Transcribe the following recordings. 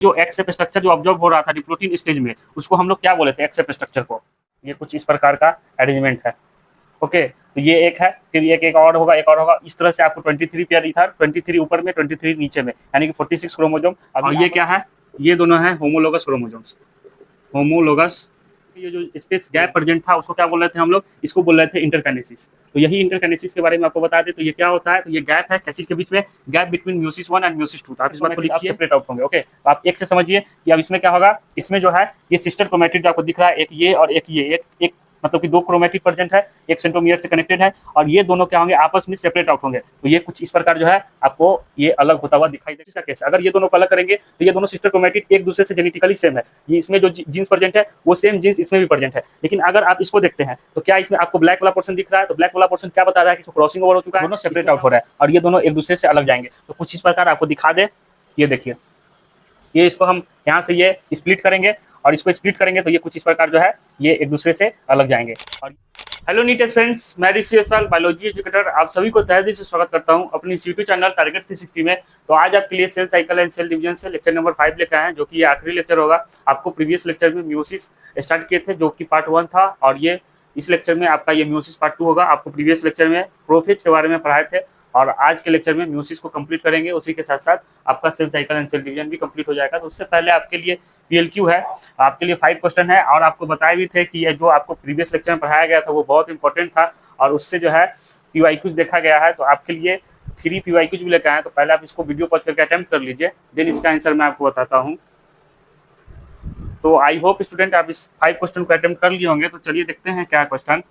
जो x shape structure जो observe हो रहा था डिप्लोटिन स्टेज में, उसको हम लोग क्या बोले थे, एक्स शेप स्ट्रक्चर को। ये कुछ इस प्रकार का अरेंजमेंट है। ओके, तो ये एक है, फिर एक और होगा, एक और होगा। इस तरह से आपको 23 पेयर इधर, 23 ऊपर में, 23 नीचे में, यानी कि 46 क्रोमोजोम। अब ये क्या है, ये दोनों है होमोलोगस क्रोमोजोम्स, होमोलोगस। ये जो स्पेस गैप प्रेजेंट था उसको क्या बोल रहे थे हम लोग, इसको बोल रहे थे इंटरकाइनेसिस। तो यही इंटरकाइनेसिस के बारे में आपको बता दें। तो ये क्या होता है, तो ये गैप है क्या चीज के बीच में, gap between meiosis 1 and meiosis 2 था। आप इस बात को लिखिए, सेपरेट आउट होंगे। ओके, तो आप एक से समझिए कि अब इसमें क्या होगा, इसमें जो है ये सिस्टर क्रोमैटिड जो आपको दिख रहा है, एक ये और एक ये, एक मतलब कि दो क्रोमैटिड प्रेजेंट है, एक सेंट्रोमियर से कनेक्टेड है, और ये दोनों क्या होंगे, आपस में सेपरेट आउट होंगे। तो ये कुछ इस प्रकार जो है आपको ये अलग होता हुआ दिखाई देगा। इसका कैसे, अगर ये दोनों को अलग करेंगे तो ये दोनों सिस्टर क्रोमैटिड एक दूसरे से जेनेटिकली सेम है, ये इसमें जो जीन्स प्रेजेंट है वो सेम जीन्स इसमें भी प्रेजेंट है। लेकिन अगर आप इसको देखते हैं तो क्या इसमें आपको ब्लैक वाला पोर्शन दिख रहा है, तो ब्लैक वाला पोर्शन क्या बता रहा है कि इसको क्रॉसिंग ओवर हो चुका है, दोनों सेपरेट आउट हो रहा है और ये दोनों एक दूसरे से अलग जाएंगे। तो कुछ इस प्रकार आपको दिखा दे, ये देखिए, ये इसको हम यहाँ से ये स्प्लिट करेंगे और इसको स्प्लिट करेंगे तो ये कुछ इस प्रकार जो है ये एक दूसरे से अलग जाएंगे। और हेलो नीट फ्रेंड्स, मैं ऋषि अस्वाल बायोलॉजी एजुकेटर, आप सभी को तहे दिल से स्वागत करता हूं अपनी यूट्यूब चैनल टारगेट 360 में। तो आज आपके लिए cell cycle and cell division से लेक्चर नंबर 5 लेकर आए हैं, जो कि ये आखिरी लेक्चर होगा। आपको प्रीवियस लेक्चर में म्यूसिस स्टार्ट किए थे जो कि पार्ट 1 था, और ये इस लेक्चर में आपका ये म्यूसिस पार्ट 2 होगा। आपको प्रीवियस लेक्चर में प्रोफेज के बारे में पढ़ाए थे और आज के लेक्चर में म्यूसिस को कंप्लीट करेंगे। उसी के साथ साथ आपका cell cycle and cell division भी कंप्लीट हो जाएगा। तो उससे पहले आपके लिए PLQ है, आपके लिए 5 क्वेश्चन है, और आपको बताए भी थे कि ये जो आपको प्रीवियस लेक्चर में पढ़ाया गया था वो बहुत इंपॉर्टेंट था, और उससे जो है PYQs देखा गया है। तो आपके लिए 3 PYQs भी लेकर आए हैं। तो पहले आप इसको वीडियो पॉज करके अटेम्प्ट कर लीजिए, देन इसका आंसर मैं आपको बताता हूँ। तो आई होप स्टूडेंट आप इस 5 क्वेश्चन को अटेम्प्ट कर लिए होंगे। तो चलिए देखते हैं क्या क्वेश्चन।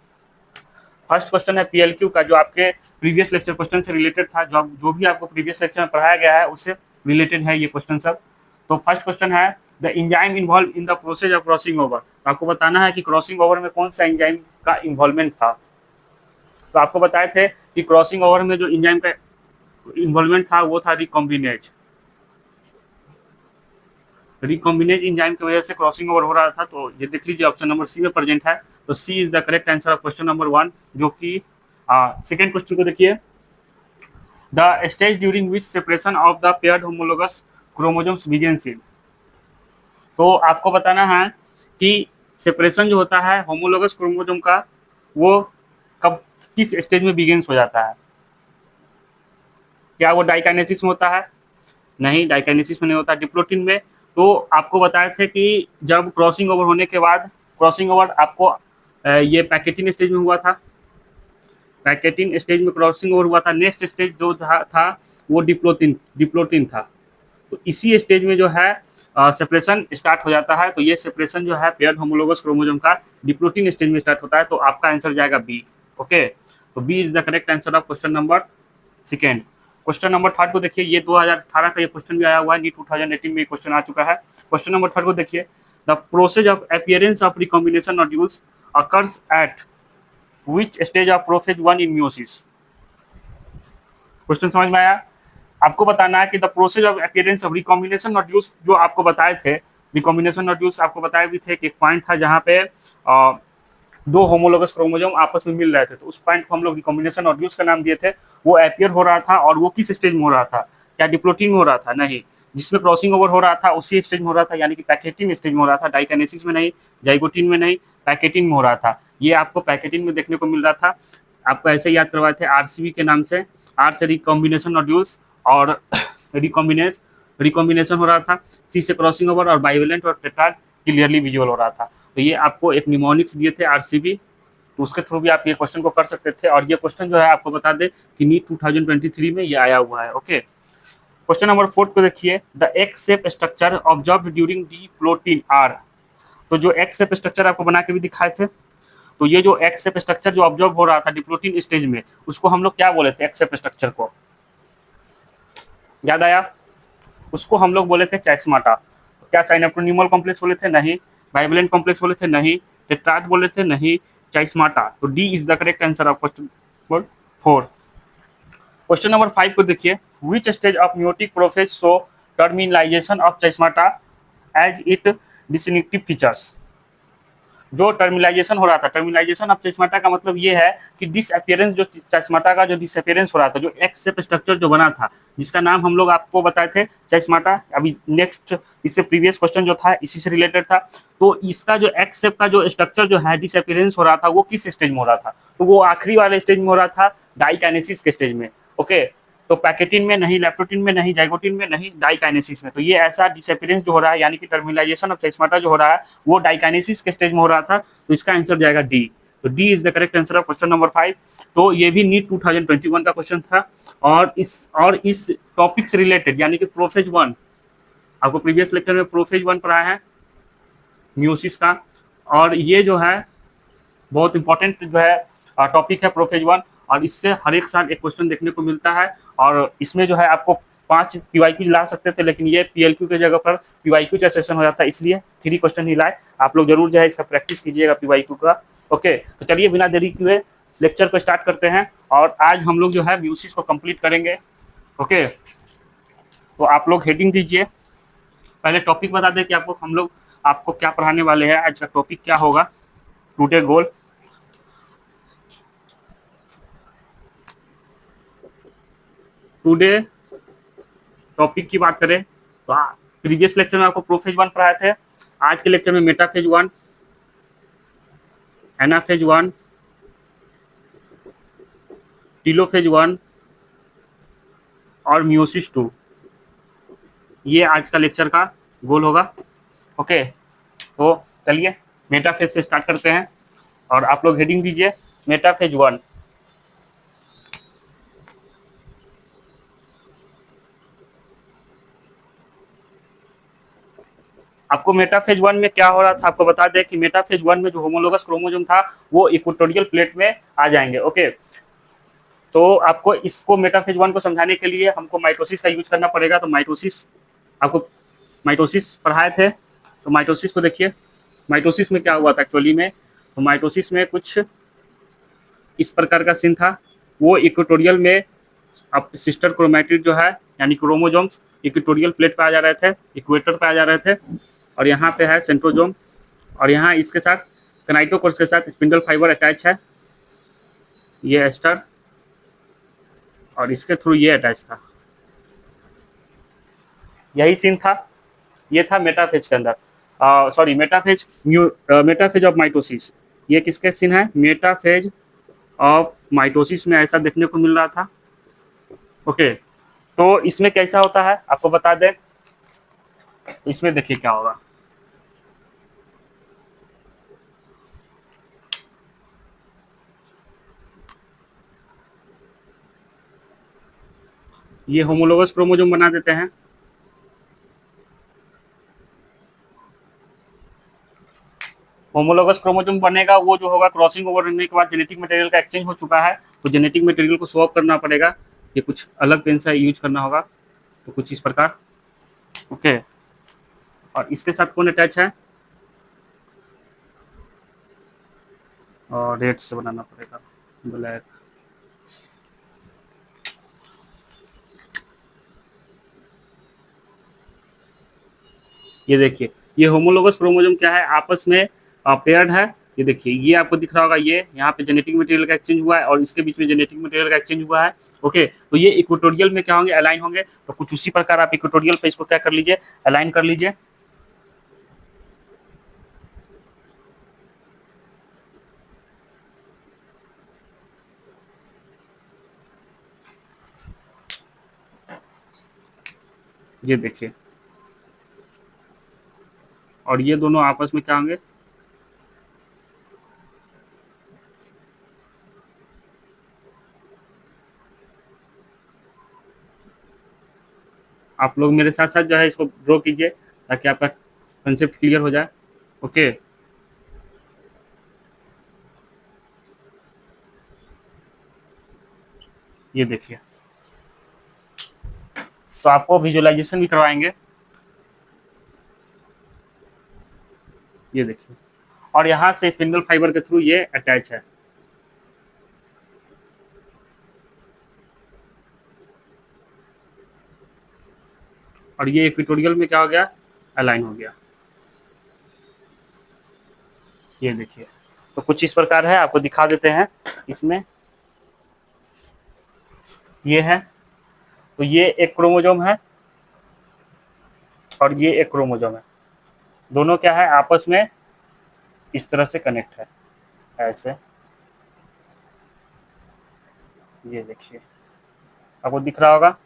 फर्स्ट क्वेश्चन है PLQ का, जो आपके प्रीवियस लेक्चर क्वेश्चन से रिलेटेड था, जो भी आपको प्रीवियस लेक्चर में पढ़ाया गया है उससे रिलेटेड है ये क्वेश्चन सब। तो फर्स्ट क्वेश्चन है, the enzyme involve in the process of crossing over. तो आपको बताना है कि क्रॉसिंग ओवर में कौन सा एंजाइम का इन्वॉल्वमेंट था। तो आपको बताए थे कि क्रॉसिंग ओवर में जो एंजाइम का इन्वॉल्वमेंट था वो था रिकॉम्बिनेज। रिकॉम्बिनेज एंजाइम की वजह से क्रॉसिंग ओवर हो रहा था। तो ये देख लीजिए, ऑप्शन नंबर सी में प्रेजेंट है। तो C is the correct answer of question number 1, जो कि सेकेंड क्वेश्चन को देखिए, the stage during which separation of the paired homologous chromosomes begins in. तो आपको बताना है कि सेपरेशन जो होता है होमोलोगस क्रोमोसोम का वो कब किस स्टेज में बिगिंस हो जाता है। क्या वो डाइकाइनेसिस में होता है? नहीं, डाइकाइनेसिस में नहीं होता, डिप्लोटिन में। तो आपको बताए थे कि जब क्रॉसिंग ओवर होने के बाद, क्रॉसिंग ओवर आपको ये पैकेटिंग स्टेज में हुआ था, पैकेटिंग स्टेज में क्रॉसिंग ओवर हुआ था। नेक्स्ट स्टेज जो था वो डिप्लोटिन था। तो इसी स्टेज में जो है सेपरेशन स्टार्ट हो जाता है। तो ये सेपरेशन जो है पेयर्ड होमोलोगस क्रोमोसोम का डिप्लोटिन स्टेज में स्टार्ट होता है। तो आपका आंसर जाएगा बी। ओके, तो B is the correct answer of question number second. Question number third को देखिए, ये 2018 का ये क्वेश्चन भी आया हुआ है, नीट 2018 में क्वेश्चन आ चुका है। क्वेश्चन नंबर थर्ड को देखिए, the process of appearance of recombination nodules occurs at which stage of prophase 1 in meiosis. Question समझ में आया? आपको बताना है कि the process of appearance of recombination nodules, जो आपको बताए थे रिकॉम्बिनेशन नोड्यूल्स, आपको बताए भी थे कि एक पॉइंट था जहाँ पे दो होमोलोगस क्रोमोसोम आपस में मिल रहे थे। तो उस पॉइंट को हम लोग रिकॉम्बिनेशन नोड्यूल्स का नाम दिए थे। वो अपीयर हो रहा था, और वो किस स्टेज में हो रहा था? क्या डिप्लोटिन में हो रहा था? नहीं, जिसमें क्रॉसिंग ओवर हो रहा था उसी स्टेज में हो रहा था, यानी कि पैकेटिन स्टेज में हो रहा था। डाइकाइनेसिस में नहीं, जाइगोटिन में नहीं, पैकेटिन में हो रहा था। ये आपको पैकेटिन में देखने को मिल रहा था। आपको ऐसे याद करवाए थे RCB के नाम से, आर से रिकॉम्बिनेशन नोड्यूल्स, और रिकॉम्बिनेशन हो रहा था। सी से क्रॉसिंग ओवर, और बाइवेलेंट और टेट्राड क्लियरली विजुअल हो रहा था। तो ये आपको एक निमोनिक्स दिए थे RCB, तो उसके थ्रू भी आप ये क्वेश्चन को कर सकते थे। और ये क्वेश्चन जो है आपको बता दें कि नीट 2023 में ये आया हुआ है। ओके, क्वेश्चन नंबर 4 को देखिए, the X shape structure observe during diplotene are. तो जो एक्स शेप स्ट्रक्चर आपको बना के भी दिखाए थे, तो ये जो एक्स शेप स्ट्रक्चर जो ऑब्जर्व हो रहा था डिप्लोटिन स्टेज में, उसको हम लोग क्या बोले थे? एक्स शेप स्ट्रक्चर को याद आया? उसको हम लोग बोले थे चैस्माटा। क्या साइनोप्रोनिमल कॉम्प्लेक्स बोले थे? नहीं। बाइवेलेंट कॉम्प्लेक्स बोले थे? नहीं। टेट्राड बोले थे? नहीं। चैस्माटा। तो D is the correct answer of question number 4। Question number 5 को देखिए, which stage of meiotic prophase show terminalisation of chiasmata as it distinctive features. जो टर्मिलाइजेशन हो रहा था, टर्मिलाइजेशन ऑफ चश्माटा का मतलब ये है कि डिसअपियरेंस, जो चश्माटा का जो डिसअपियरेंस हो रहा था, जो एक्स शेप स्ट्रक्चर जो बना था, जिसका नाम हम लोग आपको बताए थे चश्माटा। अभी नेक्स्ट इससे प्रीवियस क्वेश्चन जो था इसी से रिलेटेड था। तो इसका जो एक्स शेप का जो स्ट्रक्चर जो है डिसअपियरेंस हो रहा था, वो किस स्टेज में हो रहा था? तो वो आखिरी वाले स्टेज में हो रहा था, डाइकाइनेसिस के स्टेज में। ओके, तो पैकेटिन में नहीं, लेप्टोटिन में नहीं, जाइगोटिन में नहीं, डाइकाइनेसिस में। तो ये ऐसा डिसअपियरेंस जो हो रहा है, यानी कि टर्मिलाइजेशन ऑफ चश्माटा जो हो रहा है, वो डाइकाइनेसिस के स्टेज में हो रहा था। तो इसका आंसर जाएगा डी। तो D is the correct answer of question number 5। तो ये भी नीट 2021 का क्वेश्चन था। और इस टॉपिक से रिलेटेड, यानी कि प्रोफेज 1, आपको प्रीवियस लेक्चर में प्रोफेज 1 पढ़ाया है म्यूसिस का। और ये जो है बहुत इंपॉर्टेंट जो है टॉपिक है प्रोफेज 1, और इससे हर एक साल एक क्वेश्चन देखने को मिलता है। और इसमें जो है आपको 5 पीवाईक्यू ला सकते थे, लेकिन ये पीएलक्यू के जगह पर पीवाईक्यू का सेशन हो जाता है, इसलिए 3 क्वेश्चन ही लाए। आप लोग जरूर जो है इसका प्रैक्टिस कीजिएगा पीवाईक्यू का। ओके, तो चलिए बिना देरी किए लेक्चर को स्टार्ट करते हैं। और आज हम लोग जो है म्यूसिस को कंप्लीट करेंगे। ओके, तो आप लोग हेडिंग दीजिए। पहले टॉपिक बता दें कि आपको क्या पढ़ाने वाले हैं, आज का टॉपिक क्या होगा। टुडे गोल, टुडे टॉपिक की बात करें तो प्रीवियस लेक्चर में आपको प्रोफेज 1 पढ़ाए थे। आज के लेक्चर में मेटाफेज 1, एनाफेज 1, टीलोफेज 1 और म्यूसिस 2, ये आज का लेक्चर का गोल होगा। ओके, तो चलिए मेटाफेज से स्टार्ट करते हैं। और आप लोग हेडिंग दीजिए मेटाफेज 1। आपको मेटाफेज 1 में क्या हो रहा था आपको बता दें कि मेटाफेज 1 में जो होमोलोगस क्रोमोसोम था वो इक्वेटोरियल प्लेट में आ जाएंगे। ओके, तो आपको इसको मेटाफेज 1 को समझाने के लिए हमको माइटोसिस का यूज करना पड़ेगा। तो माइटोसिस, आपको माइटोसिस पढ़ाए थे, तो माइटोसिस को देखिए। माइटोसिस में क्या हुआ था एक्चुअली में? तो माइटोसिस में कुछ इस प्रकार का सीन था। वो इक्वेटोरियल में अब सिस्टर क्रोमैटिड जो है, यानी क्रोमोजोम्स इक्वेटोरियल प्लेट पे आ जा रहे थे, इक्वेटर पे आ जा रहे थे। और यहाँ पे है सेंट्रोजोम, और यहाँ इसके साथ कनाइटोकोर्स के साथ स्पिंडल फाइबर अटैच है, ये एस्टर, और इसके थ्रू ये अटैच था। यही सीन था, ये था मेटाफेज के अंदर। Sorry, metaphase of mitosis. ये किसके सीन है? मेटाफेज ऑफ माइटोसिस में ऐसा देखने को मिल रहा था। ओके, तो इसमें कैसा होता है आपको बता दें। इसमें देखिए क्या होगा। ये होमोलोगस क्रोमोसोम बना देते हैं। होमोलोगस क्रोमोसोम बनेगा, वो जो होगा क्रॉसिंग ओवर होने के बाद जेनेटिक मटेरियल का एक्सचेंज हो चुका है, तो जेनेटिक मटेरियल को स्वैप करना पड़ेगा। ये कुछ अलग पेन से यूज करना होगा, तो कुछ इस प्रकार। ओके, और इसके साथ कौन अटैच है? और रेड से बनाना पड़ेगा, ब्लैक। ये देखिए, ये होमोलोगस क्रोमोसोम क्या है, आपस में पेयर्ड है। ये देखिए, ये आपको दिख रहा होगा, ये यहाँ पे जेनेटिक मटेरियल का एक्सचेंज हुआ है, और इसके बीच में जेनेटिक मटेरियल का एक्सचेंज हुआ है। ओके, तो ये इक्वेटोरियल में क्या होंगे? अलाइन होंगे। तो कुछ उसी प्रकार आप इक्वेटोरियल पे इसको क्या कर लीजिए, अलाइन कर लीजिए। ये देखिए, और ये दोनों आपस में क्या होंगे? आप लोग मेरे साथ साथ जो है इसको ड्रॉ कीजिए, ताकि आपका कंसेप्ट क्लियर हो जाए। ओके, ये देखिए, तो आपको विजुअलाइजेशन भी करवाएंगे। ये देखिए, और यहाँ से स्पिंडल फाइबर के थ्रू ये अटैच है। और ये इक्वेटोरियल में क्या हो गया? अलाइन हो गया। ये देखिए, तो कुछ इस प्रकार है, आपको दिखा देते हैं इसमें। ये है, तो ये एक क्रोमोजोम है और ये एक क्रोमोजोम है, दोनों क्या है आपस में इस तरह से कनेक्ट है, ऐसे। ये देखिए, आपको दिख रहा होगा,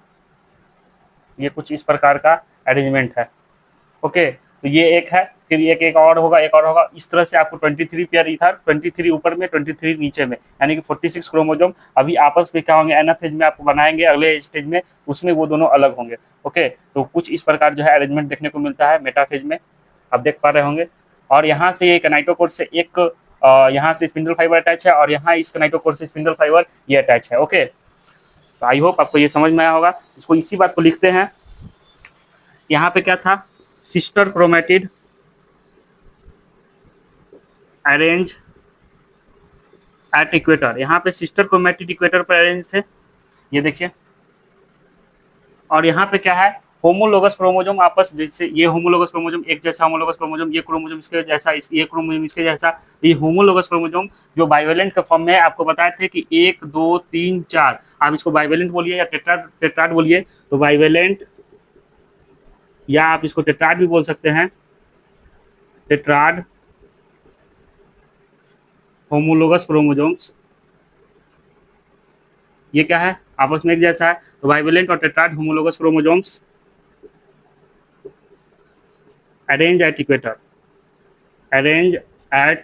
ये कुछ इस प्रकार का अरेंजमेंट है। ओके, तो ये एक है, फिर एक और होगा, एक और होगा, इस तरह से आपको 23 पेयर इधर, 23 ऊपर में, 23 नीचे में, यानी कि 46 क्रोमोजोम अभी आपस में क्या होंगे, एनाफेज में आपको बनाएंगे अगले स्टेज में, उसमें वो दोनों अलग होंगे। ओके, तो कुछ इस प्रकार जो है अरेंजमेंट देखने को मिलता है मेटाफेज में, आप देख पा रहे होंगे। और यहाँ से एक नाइटोकोर से एक यहाँ से स्पिंडल फाइबर अटैच है, और यहाँ इस नाइटोकोर से स्पिंडल फाइबर ये अटैच है। ओके, तो आई होप आपको ये समझ में आया होगा। इसको इसी बात को लिखते हैं, यहाँ पे क्या था, sister chromatid arrange at equator, यहाँ पे सिस्टर क्रोमेटिड इक्वेटर पर अरेंज थे, ये देखिए। और यहाँ पे क्या है, होमोलोगस क्रोमोजोम आपस, जैसे ये होमोलोगस क्रोमोजोम एक जैसा, होमोलोगस क्रोमोजोम ये क्रोमोजोम इसके जैसा, ये क्रोमोजोम इसके जैसा, ये होमोलोगस क्रोमोजोम जो बाइवेलेंट के फॉर्म में है, आपको बताए थे कि 1 2 3 4, आप इसको बाइवेलेंट बोलिए या टेट्राड बोलिए, तो बाइवेलेंट, या आप इसको टेट्राड भी बोल सकते हैं, टेट्राड होमोलोगस क्रोमोजोम्स, ये क्या है आपस में एक जैसा है, तो बाइवेलेंट और tetrad homologous chromosomes arrange at equator, arrange at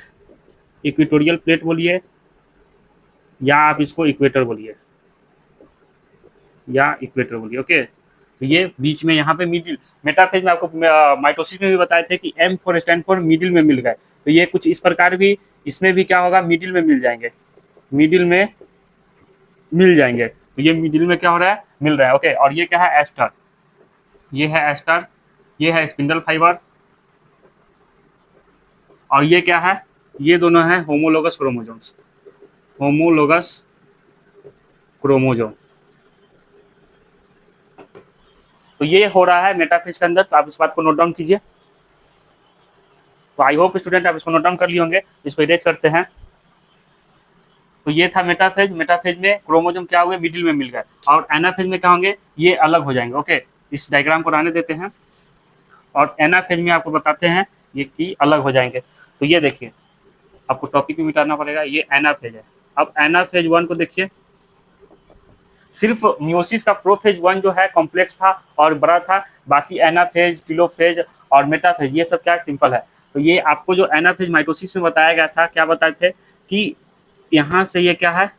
equatorial plate बोलिए, या आप इसको इक्वेटर बोलिए, या इक्वेटर बोलिए। ओके, तो ये बीच में यहाँ पे मिडिल, मेटाफेज में आपको माइटोसिस में भी बताए थे कि M for stand for middle में मिल गए, तो ये कुछ इस प्रकार भी इसमें भी क्या होगा, मिडिल में मिल जाएंगे, मिडिल में मिल जाएंगे, तो ये मिडिल में क्या हो रहा है, मिल रहा है। ओके, और ये क्या है, एस्टर, ये है एस्टर, ये है स्पिंडल फाइबर, और ये क्या है, ये दोनों है होमोलोगस क्रोमोजोम्स, होमोलोगस क्रोमोजोम। तो ये हो रहा है मेटाफेज के अंदर, तो आप इस बात को नोट डाउन कीजिए। तो आई होप स्टूडेंट आप इसको नोट डाउन कर लिए होंगे, इसको इरेज करते हैं। तो ये था मेटाफेज, मेटाफेज में क्रोमोजोम क्या हुए, मिडिल में मिल गए, और एनाफेज में क्या होंगे, ये अलग हो जाएंगे। ओके, इस डायग्राम को रहने देते हैं, और एनाफेज में आपको बताते हैं ये कि अलग हो जाएंगे। तो ये देखिए, आपको टॉपिक भी मिटाना पड़ेगा, ये एनाफेज है। अब एनाफेज 1 को देखिए, सिर्फ मियोसिस का प्रोफेज 1 जो है कॉम्प्लेक्स था और बड़ा था, बाकी एनाफेज, टेलोफेज और मेटाफेज ये सब क्या सिंपल है। तो ये आपको जो एनाफेज माइटोसिस में बताया गया था, क्या बताए थे कि यहाँ से ये क्या है,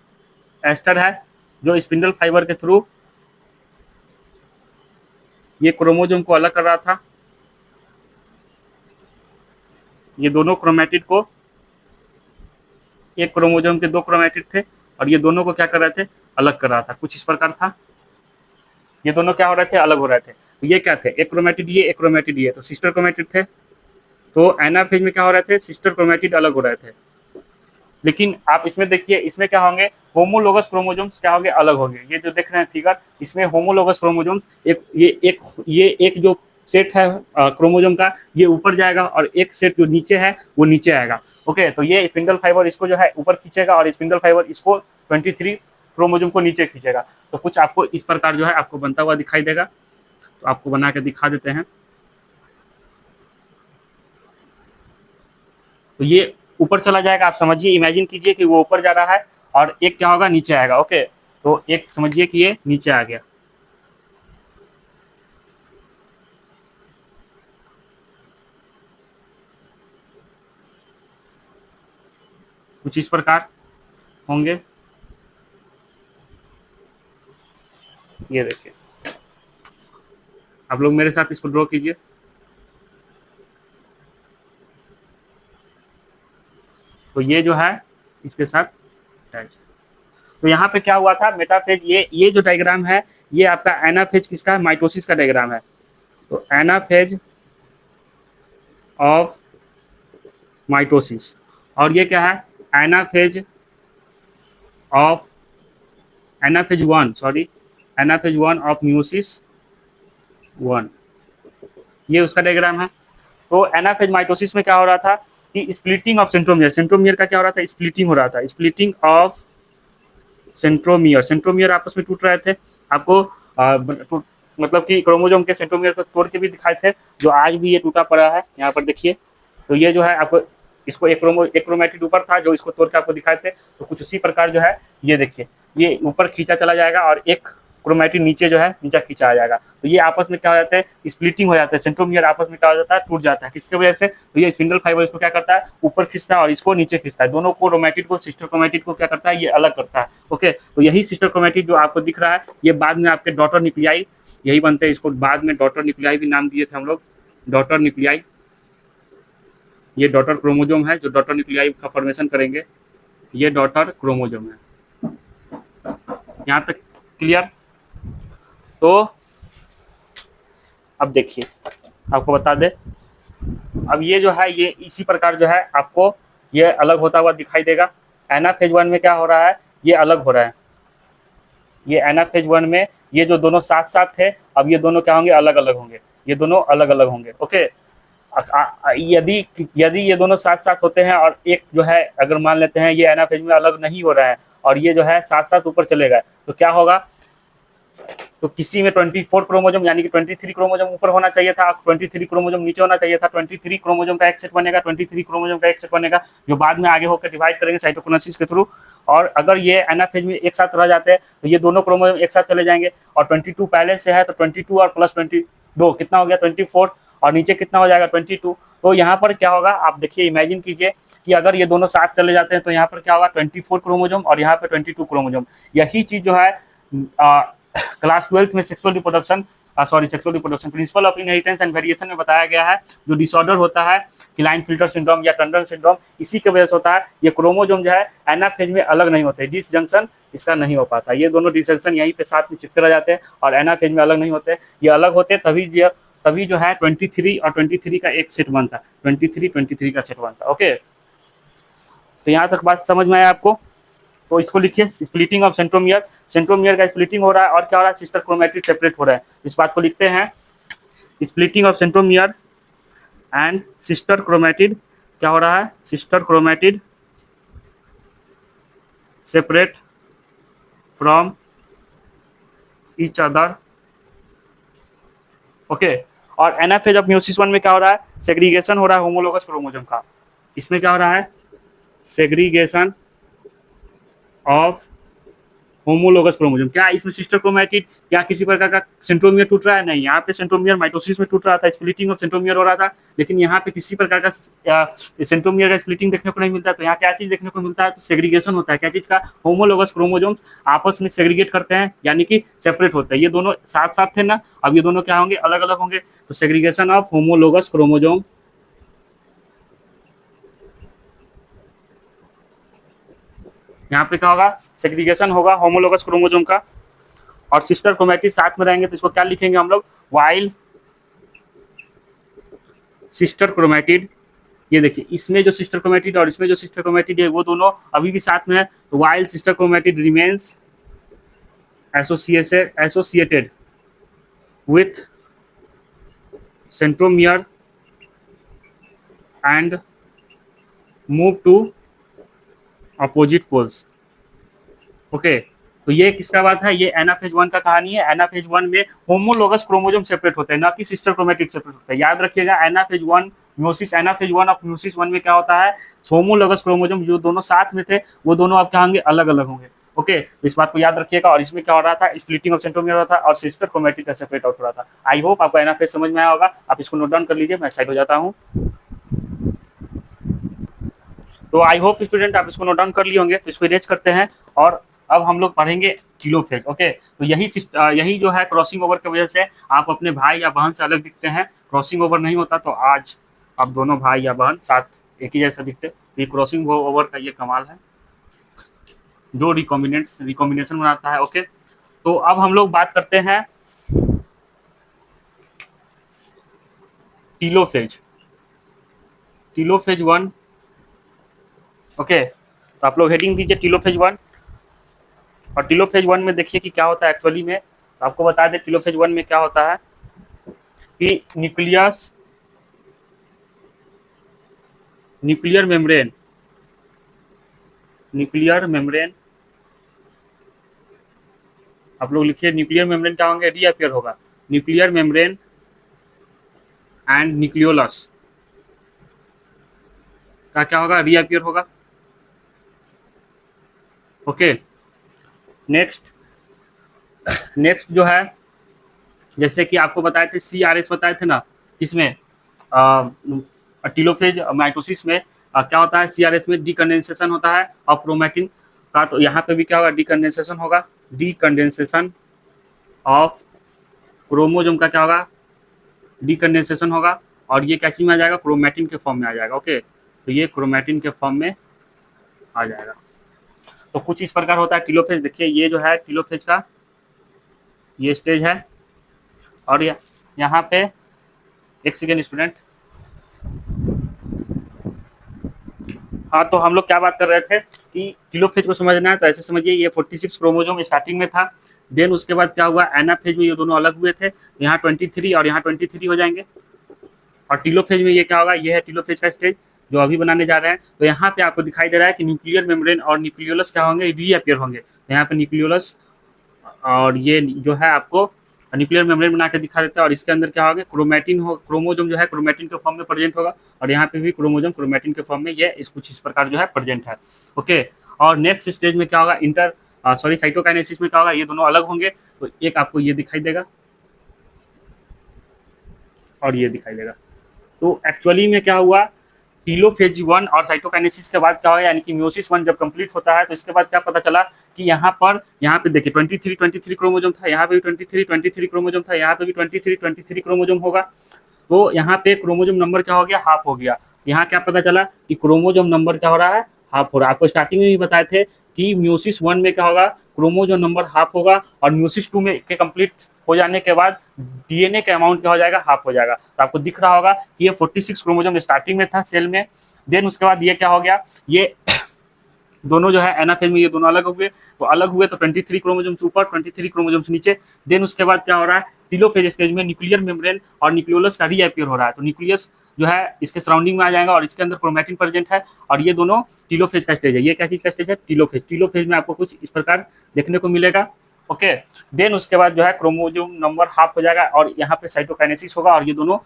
एस्टर है, जो स्पिंडल फाइबर के थ्रू ये क्रोमोजोम को अलग कर रहा था, ये दोनों क्रोमेटिड को, एक क्रोमोजोम के 2 क्रोमेटिड थे, और ये दोनों को क्या कर रहे थे, अलग कर रहा था, कुछ इस प्रकार था। ये दोनों क्या हो रहे थे, अलग हो रहे थे। तो ये क्या थे, एक क्रोमेटिड ये, एक क्रोमेटिड ये, तो सिस्टर क्रोमेटिड थे। तो एनाफेज में क्या हो रहे थे, सिस्टर क्रोमेटिड अलग हो रहे थे। लेकिन आप इसमें देखिए, इसमें क्या होंगे, होमोलोगस क्रोमोजोम्स क्या होंगे, अलग होंगे। ये जो देख रहे हैं फिगर, इसमें होमोलोगस क्रोमोजोम्स ये एक जो सेट है क्रोमोजोम का, ये ऊपर जाएगा, और एक सेट जो नीचे है वो नीचे आएगा। ओके, तो ये स्पिंडल फाइबर इसको जो है ऊपर खींचेगा, और स्पिंडल फाइबर इसको 23 क्रोमोजोम को नीचे खींचेगा। तो कुछ आपको इस प्रकार जो है आपको बनता हुआ दिखाई देगा। तो आपको बना के दिखा देते हैं। तो ये ऊपर चला जाएगा, आप समझिए, इमेजिन कीजिए कि वो ऊपर जा रहा है, और एक क्या होगा, नीचे आएगा। ओके, तो एक समझिए कि ये नीचे आ गया। कुछ इस प्रकार होंगे, ये देखिए, आप लोग मेरे साथ इसको ड्रॉ कीजिए। तो ये जो है इसके साथ अटैच। तो यहाँ पे क्या हुआ था, मेटाफेज, ये जो डायग्राम है, ये आपका एनाफेज किसका है, माइटोसिस का डायग्राम है। तो एनाफेज ऑफ माइटोसिस, और ये क्या है, anaphase of anaphase 1 of meiosis 1, ये उसका डायग्राम है। तो एनाफेज माइटोसिस में क्या हो रहा था कि स्प्लिटिंग ऑफ सेंट्रोमियर, सेंट्रोमियर का क्या हो रहा था, स्प्लिटिंग हो रहा था, स्प्लिटिंग ऑफ सेंट्रोमियर, सेंट्रोमियर आपस में टूट रहे थे। आपको मतलब कि क्रोमोसोम के सेंट्रोमियर को तोड़ के भी दिखाए थे, जो आज भी ये टूटा पड़ा है, यहाँ पर देखिए। तो ये जो है आपको इसको एक क्रोमेटिड ऊपर था जो इसको तोड़ के आपको दिखाए थे, तो कुछ उसी प्रकार जो है ये देखिए, ये ऊपर खींचा चला जाएगा और एक क्रोमेटिड नीचे जो है नीचे खींचा आ जाएगा। तो ये आपस में क्या हो जाता है, स्प्लिटिंग हो जाता है, सेंट्रोमियर आपस में क्या हो जाता है, टूट जाता है। किसकी वजह से, तो ये स्पिंडल फाइबर इसको क्या करता है, ऊपर खींचता है और इसको नीचे खींचता है, दोनों को क्रोमेटिड को, सिस्टर क्रोमेटिड को क्या करता है, ये अलग करता है। ओके, तो यही सिस्टर क्रोमेटिड जो आपको दिख रहा है, ये बाद में आपके डॉटर न्यूक्लियाई यही बनते हैं, इसको बाद में डॉटर न्यूक्लियाई भी नाम दिए थे हम लोग, डॉटर न्यूक्लियाई। ये डॉटर क्रोमोजोम है जो डॉटर न्यूक्लियाई का फॉर्मेशन करेंगे, ये डॉटर क्रोमोजोम है। यहाँ तक क्लियर। तो अब देखिए, आपको बता दे, अब ये जो है ये इसी प्रकार जो है आपको ये अलग होता हुआ दिखाई देगा। एनाफेज 1 में क्या हो रहा है, ये अलग हो रहा है। ये एनाफेज 1 में ये जो दोनों साथ साथ थे, अब ये दोनों क्या होंगे, अलग अलग होंगे, ये दोनों अलग अलग होंगे। ओके, यदि यदि ये दोनों साथ साथ होते हैं और एक जो है अगर मान लेते हैं ये एनाफेज में अलग नहीं हो रहा है और ये जो है साथ साथ ऊपर चले गए, तो क्या होगा, तो किसी में 24 क्रोमोसोम यानी कि 23 क्रोमोसोम ऊपर होना चाहिए था, 23 क्रोमोसोम नीचे होना चाहिए था। 23 क्रोमोसोम का एक सेट बनेगा, 23 क्रोमोसोम का एक सेट बनेगा, जो बाद में आगे होकर डिवाइड करेंगे साइटोकिनेसिस के थ्रू। और अगर ये एनाफेज में एक साथ रह जाते हैं तो ये दोनों क्रोमोसोम एक साथ चले जाएंगे, और 22 पहले से है तो 22 और प्लस 22 कितना हो गया, 24, और नीचे कितना हो जाएगा, 22। तो यहाँ पर क्या होगा, आप देखिए, इमेजिन कीजिए कि अगर ये दोनों साथ चले जाते हैं तो यहाँ पर क्या होगा, 24 क्रोमोसोम और यहाँ पर 22 क्रोमोसोम। यही चीज जो है क्लास 12 में sexual reproduction principle of inheritance and variation में बताया गया है। जो डिसऑर्डर होता है क्लाइनफिल्टर सिंड्रोम या टंडन सिंड्रोम, इसी की वजह से होता है। ये क्रोमोसोम जो है एनाफेज में अलग नहीं होते, डिसजंक्शन इसका नहीं हो पाता, ये दोनों डिसजंक्शन यहीं पे साथ में चिपके रह जाते हैं और एनाफेज में अलग नहीं होते। ये अलग होते तभी जो है 23 और 23 का एक सेट बनता, 23 का सेट बनता। ओके, तो यहाँ तक बात समझ में आया आपको। तो इसको लिखिए, स्प्लिटिंग ऑफ सेंट्रोमियर, सेंट्रोमियर का स्प्लिटिंग हो रहा है और क्या हो रहा है, सिस्टर क्रोमेटिड सेपरेट हो रहा है। इस बात को लिखते हैं, splitting of centromere and sister chromatid क्या हो रहा है, sister chromatid separate from each other. Okay, और एनाफेज ऑफ म्यूसिस 1 में क्या हो रहा है, सेग्रीगेशन हो रहा है होमोलोगस क्रोमोसोम का। इसमें क्या हो रहा है, सेग्रीगेशन ऑफ होमोलोगस क्रोमोसोम। क्या इसमें सिस्टर क्रोमेटिड या किसी प्रकार का सेंट्रोमियर टूट रहा है, नहीं। यहाँ पे सेंट्रोमियर माइटोसिस में टूट रहा था, स्प्लिटिंग ऑफ सेंट्रोमियर हो रहा था, लेकिन यहाँ पे किसी प्रकार का सेंट्रोमियर का स्प्लिटिंग देखने को नहीं मिलता। तो यहाँ क्या चीज देखने को मिलता है, तो सेग्रीगेशन होता है। क्या चीज का, होमोलोगस क्रोमोसोम आपस में सेग्रीगेट करते हैं, यानी कि सेपरेट होते हैं। ये दोनों साथ साथ थे ना, अब ये दोनों क्या होंगे, अलग अलग होंगे। तो सेग्रीगेशन ऑफ होमोलोगस क्रोमोसोम, यहाँ पे क्या होगा, सेग्रीगेशन होगा होमोलोगस क्रोमोसोम का, और सिस्टर क्रोमेटिड साथ में रहेंगे। तो इसको क्या लिखेंगे हम लोग, वाइल सिस्टर क्रोमेटिड। ये देखिए, इसमें जो सिस्टर क्रोमेटिड और इसमें जो सिस्टर क्रोमेटिड है वो दोनों अभी भी साथ में है। तो while sister chromatid remains associated with centromere and move to opposite poles. Okay, तो ये किसका बात है, ये एनाफेज 1 का कहानी है। एनाफेज 1 में होमोलोगस क्रोमोसोम सेपरेट होते हैं, ना कि सिस्टर क्रोमेटिड सेपरेट होता है। याद रखिएगा, anaphase 1 meiosis, anaphase 1 of meiosis 1 में क्या होता है, होमोलोगस क्रोमोसोम जो दोनों साथ में थे वो दोनों अब क्या होंगे, अलग अलग होंगे। ओके, तो इस बात को याद रखिएगा। और इसमें क्या हो रहा था, स्प्लिटिंग ऑफ सेंट्रोमियर हो रहा था और सिस्टर क्रोमेटिड का सेपरेट आउट हो रहा था। आई होप आपको एनाफेज समझ में आया होगा। आप इसको नोट डाउन कर लीजिए, मैं साइड हो जाता हूँ। तो आई होप स्टूडेंट आप इसको नोट डाउन कर लिए होंगे। तो इसको इरेज करते हैं और अब हम लोग पढ़ेंगे टीलोफेज। ओके, तो यही जो है क्रॉसिंग ओवर की वजह से आप अपने भाई या बहन से अलग दिखते हैं। क्रॉसिंग ओवर नहीं होता तो आज आप दोनों भाई या बहन साथ एक ही जैसा दिखते। ये क्रॉसिंग ओवर का ये कमाल है जो रिकॉम्बिनेशन बनाता है। ओके, तो अब हम लोग बात करते हैं टीलोफेज 1। ओके, तो आप लोग हेडिंग दीजिए टीलोफेज 1। और टीलोफेज 1 में देखिए कि क्या होता है एक्चुअली में। तो आपको बता दें टीलोफेज 1 में क्या होता है कि nucleus nuclear membrane, nuclear membrane, आप लोग लिखिए न्यूक्लियर मेम्ब्रेन क्या होंगे, रीअपियर होगा। न्यूक्लियर मेम्ब्रेन एंड न्यूक्लियोलस का क्या होगा, रीअपियर होगा। ओके, नेक्स्ट नेक्स्ट जो है, जैसे कि आपको बताए थे CRS बताए थे ना, इसमें टीलोफेज माइटोसिस में क्या होता है, CRS में डीकंडेंसेशन होता है और क्रोमैटिन का, तो यहाँ पे भी क्या होगा, डीकंडेंसेशन होगा। डीकंडेंसेशन ऑफ क्रोमोजोम का क्या होगा, डीकंडेंसेशन होगा, और ये क्या चीज में आ जाएगा, क्रोमैटिन के फॉर्म में आ जाएगा। ओके, तो ये क्रोमैटिन के फॉर्म में आ जाएगा। तो कुछ इस प्रकार होता है टीलोफेज। देखिए ये जो है टीलोफेज का ये स्टेज है, और यहाँ पे एक सेकेंड स्टूडेंट, हाँ तो हम लोग क्या बात कर रहे थे कि टीलोफेज को समझना है तो ऐसे समझिए, ये 46 क्रोमोजोम स्टार्टिंग में था, देन उसके बाद क्या हुआ, एनाफेज में ये दोनों अलग हुए थे, यहाँ 23 और यहाँ 23 हो जाएंगे, और टीलोफेज में ये क्या होगा, ये है टीलोफेज का स्टेज जो अभी बनाने जा रहे हैं। तो यहाँ पे आपको दिखाई दे रहा है कि न्यूक्लियर मेम्ब्रेन और न्यूक्लियोलस क्या होंगे, रीअपियर होंगे। तो यहाँ पे न्यूक्लियोलस और ये जो है आपको न्यूक्लियर मेम्ब्रेन बना के दिखा देता है, और इसके अंदर क्या होगा, क्रोमैटिन हो, क्रोमोजोम जो है क्रोमैटिन के फॉर्म में प्रेजेंट होगा, और यहाँ पे भी क्रोमोजोम क्रोमैटिन के फॉर्म में ये कुछ इस प्रकार जो है प्रेजेंट है। ओके, और नेक्स्ट स्टेज में क्या होगा, साइटोकाइनेसिस में क्या होगा, ये दोनों अलग होंगे। तो एक आपको ये दिखाई देगा और ये दिखाई देगा। तो एक्चुअली में क्या हुआ, टीलोफेज 1 और साइटोकाइनेसिस के बाद क्या हुआ, यानी कि म्योसिस 1 जब कंप्लीट होता है तो इसके बाद क्या पता चला कि यहाँ पे देखिए 23 क्रोमोजोम था, यहाँ पे भी 23 क्रोमोजोम था, यहाँ पे भी 23 क्रोमोजोम होगा। तो यहाँ पे क्रोमोजोम नंबर क्या हो गया, हाफ हो गया। यहाँ क्या पता चला कि क्रोमोजोम नंबर क्या हो रहा है, हाफ हो रहा है। आपको स्टार्टिंग में भी बताए थे कि म्योसिस 1 में क्या होगा, क्रोमोजोम नंबर हाफ होगा, और म्योसिस 2 में के कंप्लीट हो जाने के बाद DNA का अमाउंट क्या हो जाएगा, हाफ हो जाएगा। तो आपको दिख रहा होगा कि ये 46 क्रोमोजोम स्टार्टिंग में था सेल में, देन उसके बाद ये क्या हो गया, ये दोनों जो है एनाफेज में ये दोनों अलग हुए। तो अलग हुए तो 23 क्रोमोजोम्स ऊपर, 23 क्रोमोजोम्स नीचे। देन उसके बाद क्या हो रहा है, टीलोफेज स्टेज में न्यूक्लियर मेम्ब्रेन और न्यूक्लियोलस का रीअपियर हो रहा है। तो न्यूक्लियस जो है इसके सराउंडिंग में आ जाएगा, और इसके अंदर क्रोमैटिन प्रेजेंट है, और ये दोनों टीलोफेज का स्टेज है। ये क्या चीज का स्टेज है, टीलोफेज। टीलोफेज में आपको कुछ इस प्रकार देखने को मिलेगा। ओके, देन उसके बाद जो है क्रोमोजोम नंबर हाफ हो जाएगा, और यहाँ पे साइटोकाइनेसिस होगा, और ये दोनों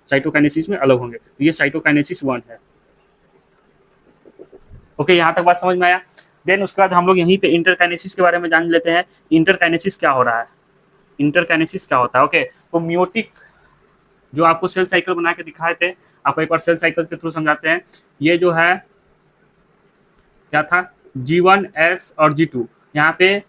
साइटोकाइनेसिस में अलग होंगे। तो ये साइटोकाइनेसिस 1 है। ओके, यहाँ तक बात समझ में आया। देन उसके बाद हम लोग यहीं पे इंटरकाइनेसिस के बारे में जान लेते हैं। इंटरकाइनेसिस क्या हो रहा है, इंटरकाइनेसिस क्या होता है। ओके, तो मियोटिक जो आपको सेल साइकिल बना के दिखाए थे, आपको एक बार सेल साइकिल के थ्रू समझाते हैं। ये जो है क्या था, G1S और G2, यहाँ पे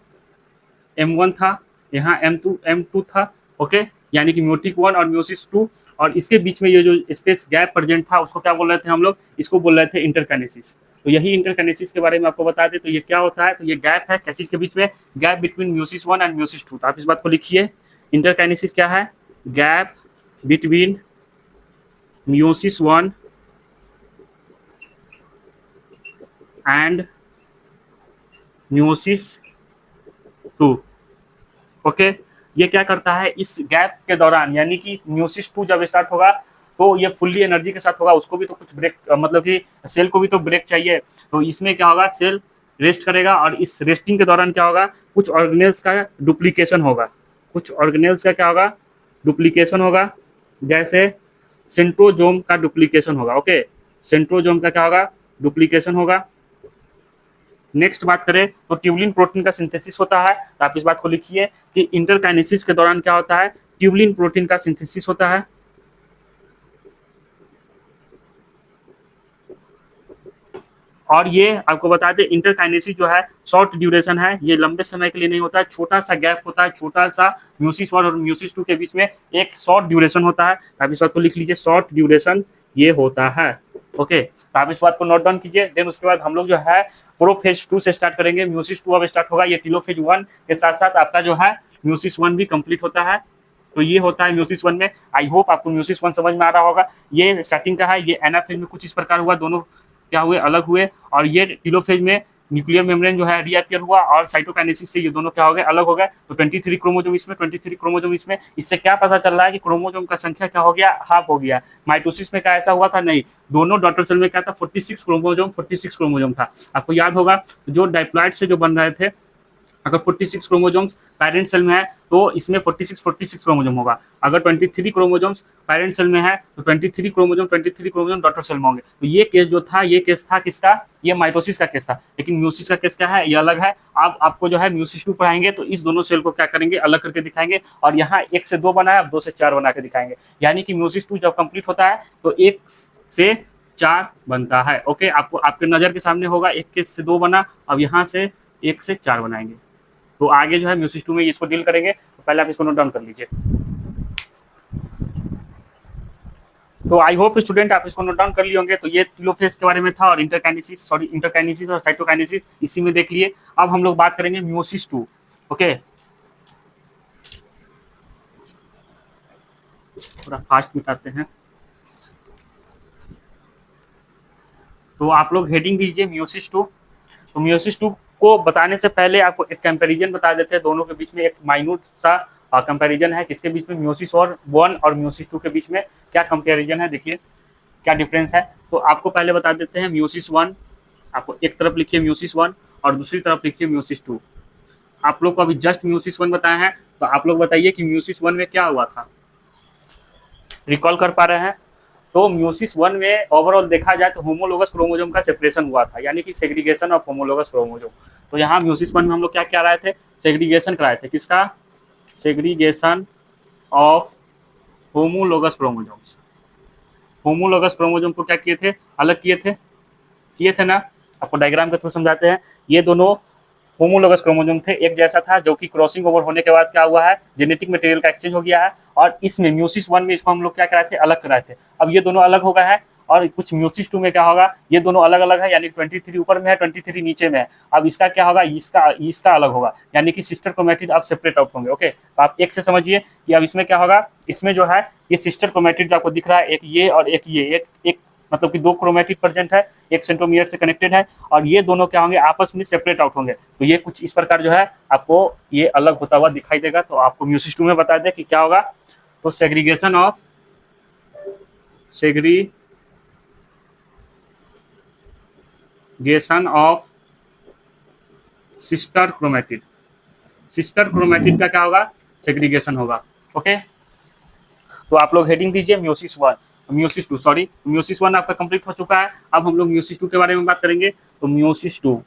M1 था, यहाँ M2 था। ओके, यानी कि म्योटिक 1 और म्योसिस 2, और इसके बीच में ये जो स्पेस गैप प्रेजेंट था उसको क्या बोल रहे थे हम लोग, इसको बोल रहे थे इंटरकाइनेसिस। तो यही इंटरकाइनेसिस के बारे में आपको बता दें। तो ये क्या होता है, तो ये गैप है क्या चीज के बीच में, gap between meiosis 1 and meiosis 2। तो आप इस बात को लिखिए, इंटरकाइनेसिस क्या है, gap between meiosis 1 and meiosis 2। Okay, ये क्या करता है, इस गैप के दौरान, यानी कि म्योसिस 2 जब स्टार्ट होगा तो ये फुल्ली एनर्जी के साथ होगा, उसको भी तो कुछ ब्रेक, मतलब कि सेल को भी तो ब्रेक चाहिए। तो इसमें क्या होगा, सेल रेस्ट करेगा, और इस रेस्टिंग के दौरान क्या होगा, कुछ ऑर्गेनेल्स का डुप्लीकेशन होगा। कुछ ऑर्गेनेल्स का क्या होगा, डुप्लीकेशन होगा। जैसे सेंट्रोजोम का डुप्लीकेशन होगा। ओके, सेंट्रोजोम का क्या होगा, डुप्लीकेशन होगा। नेक्स्ट बात करें तो ट्यूबलिन प्रोटीन का सिंथेसिस होता है। तो आप इस बात को लिखिए कि इंटरकाइनेसिस के दौरान क्या होता है, ट्यूबलिन प्रोटीन का सिंथेसिस होता है। और ये आपको बता दें, इंटरकाइनेसिस जो है शॉर्ट ड्यूरेशन है, ये लंबे समय के लिए नहीं होता है, छोटा सा गैप होता है, छोटा सा म्योसिस 1 और म्योसिस 2 के बीच में एक शॉर्ट ड्यूरेशन होता है। आप इस बात को लिख लीजिए, शॉर्ट ड्यूरेशन ये होता है। ओके, तो आप इस बात को नोट डाउन कीजिए। देन उसके बाद हम लोग जो है प्रोफेज 2 से स्टार्ट करेंगे। म्योसिस 2 अब स्टार्ट होगा। ये टीलोफेज 1 के साथ साथ आपका जो है म्योसिस 1 भी कंप्लीट होता है। तो ये होता है म्योसिस 1 में। आई होप आपको म्योसिस 1 समझ में आ रहा होगा। ये स्टार्टिंग का है, ये एनाफेज में कुछ इस प्रकार हुआ, दोनों क्या हुए, अलग हुए। और ये टीलोफेज में न्यूक्लियर मेम्ब्रेन जो है रीअपियर हुआ और साइटोकाइनेसिस से ये दोनों क्या हो गए, अलग हो गए। तो 23 क्रोमोजोम इसमें, 23 क्रोमोजोम इसमें। इससे क्या पता चल रहा है कि क्रोमोजोम का संख्या क्या हो गया, हाफ हो गया। माइटोसिस में क्या ऐसा हुआ था, नहीं, दोनों डॉटर सेल में क्या था, 46 क्रोमोजोम था। आपको याद होगा जो डाइप्लॉइड से जो बन रहे थे, अगर 46 क्रोमोजोम्स पेरेंट सेल में है तो इसमें 46 क्रोमोजोम होगा। अगर 23 क्रोमोजोम्स पेरेंट सेल में है तो 23 क्रोमोजोम डॉटर सेल में होंगे। तो ये केस जो था, ये केस था किसका, ये माइटोसिस का केस था। लेकिन म्यूसिस का केस क्या है, ये अलग है। आप आपको जो है म्यूसिस 2 पढ़ाएंगे तो इस दोनों सेल को क्या करेंगे, अलग करके दिखाएंगे। और यहाँ 1 से 2 बना है, अब 2 से 4 बना के दिखाएंगे। यानी कि म्यूसिस 2 जब कंप्लीट होता है तो 1 से 4 बनता है। ओके, आपको आपके नजर के सामने होगा 1 से 2 बना, अब यहाँ से 1 से 4 बनाएंगे। तो आगे जो है म्यूसिस 2 में इसको डील करेंगे। तो पहले आप इसको नोट डाउन कर लीजिए। तो आई होप स्टूडेंट आप इसको नोट डाउन कर लिए होंगे। तो ये टेलोफेज के बारे में था और इंटरकाइनेसिस और साइटोकाइनेसिस इसी में देख लिए। अब हम लोग बात करेंगे म्यूसिस 2। ओके, थोड़ा फास्ट मिटाते हैं। तो आप लोग हेडिंग दीजिए म्यूसिस 2। तो म्यूसिस 2 को बताने से पहले आपको एक कंपैरिजन बता देते हैं, दोनों के बीच में एक माइन्यूट सा कंपैरिजन है। किसके बीच में, म्यूसिस और 1 और म्यूसिस 2 के बीच में क्या कंपैरिजन है, देखिए क्या डिफरेंस है। तो आपको पहले बता देते हैं म्यूसिस 1, आपको एक तरफ लिखिए म्यूसिस 1 और दूसरी तरफ लिखिए म्यूसिस 2। आप लोग को अभी जस्ट म्यूसिस 1 बताया है, तो आप लोग बताइए कि म्यूसिस 1 में क्या हुआ था, रिकॉल कर पा रहे हैं। तो म्यूसिस 1 में ओवरऑल देखा जाए तो होमोलोगस क्रोमोसोम का सेपरेशन हुआ था, यानी कि सेग्रीगेशन ऑफ होमोलोगस क्रोमोसोम। तो यहाँ म्यूसिस 1 में हम लोग क्या क्या रहे थे, सेग्रीगेशन कराए थे। किसका, segregation of homologous chromosomes. Homologous chromosome को क्या किए थे, अलग किए थे ना। आपको डायग्राम के थ्रू समझाते हैं। ये दोनों होमोलोगस क्रोमोसोम थे, एक जैसा था, जो कि क्रॉसिंग ओवर होने के बाद क्या हुआ है, जेनेटिक मटेरियल का एक्सचेंज हो गया है। और इसमें म्यूसिस 1 में इसको हम लोग क्या कराए थे, अलग कराए थे। अब ये दोनों अलग हो गए हैं और कुछ म्यूसिस 2 में क्या होगा, ये दोनों अलग अलग है, यानी 23 ऊपर में है, 23 नीचे में है। अब इसका क्या होगा, इसका अलग होगा, यानी कि सिस्टर क्रोमैटिड अब सेपरेट आउट होंगे। ओके, तो आप एक से समझिए कि अब इसमें क्या होगा, इसमें जो है ये सिस्टर क्रोमैटिड जो आपको दिख रहा है, एक ये और एक ये, एक मतलब कि 2 क्रोमैटिड प्रेजेंट है, एक सेंट्रोमियर से कनेक्टेड है, और ये दोनों क्या होंगे, आपस में सेपरेट आउट होंगे। तो ये कुछ इस प्रकार जो है आपको ये अलग होता हुआ दिखाई देगा। तो आपको म्यूसिस 2 में बता दें कि क्या होगा। तो सेग्रीगेशन ऑफ सिस्टर क्रोमैटिड का क्या होगा, सेग्रीगेशन होगा। ओके, तो आप लोग हेडिंग दीजिए म्यूसिस 1 आपका कंप्लीट हो चुका है। अब हम लोग म्यूसिस 2 के बारे में बात करेंगे। तो म्यूसिस 2,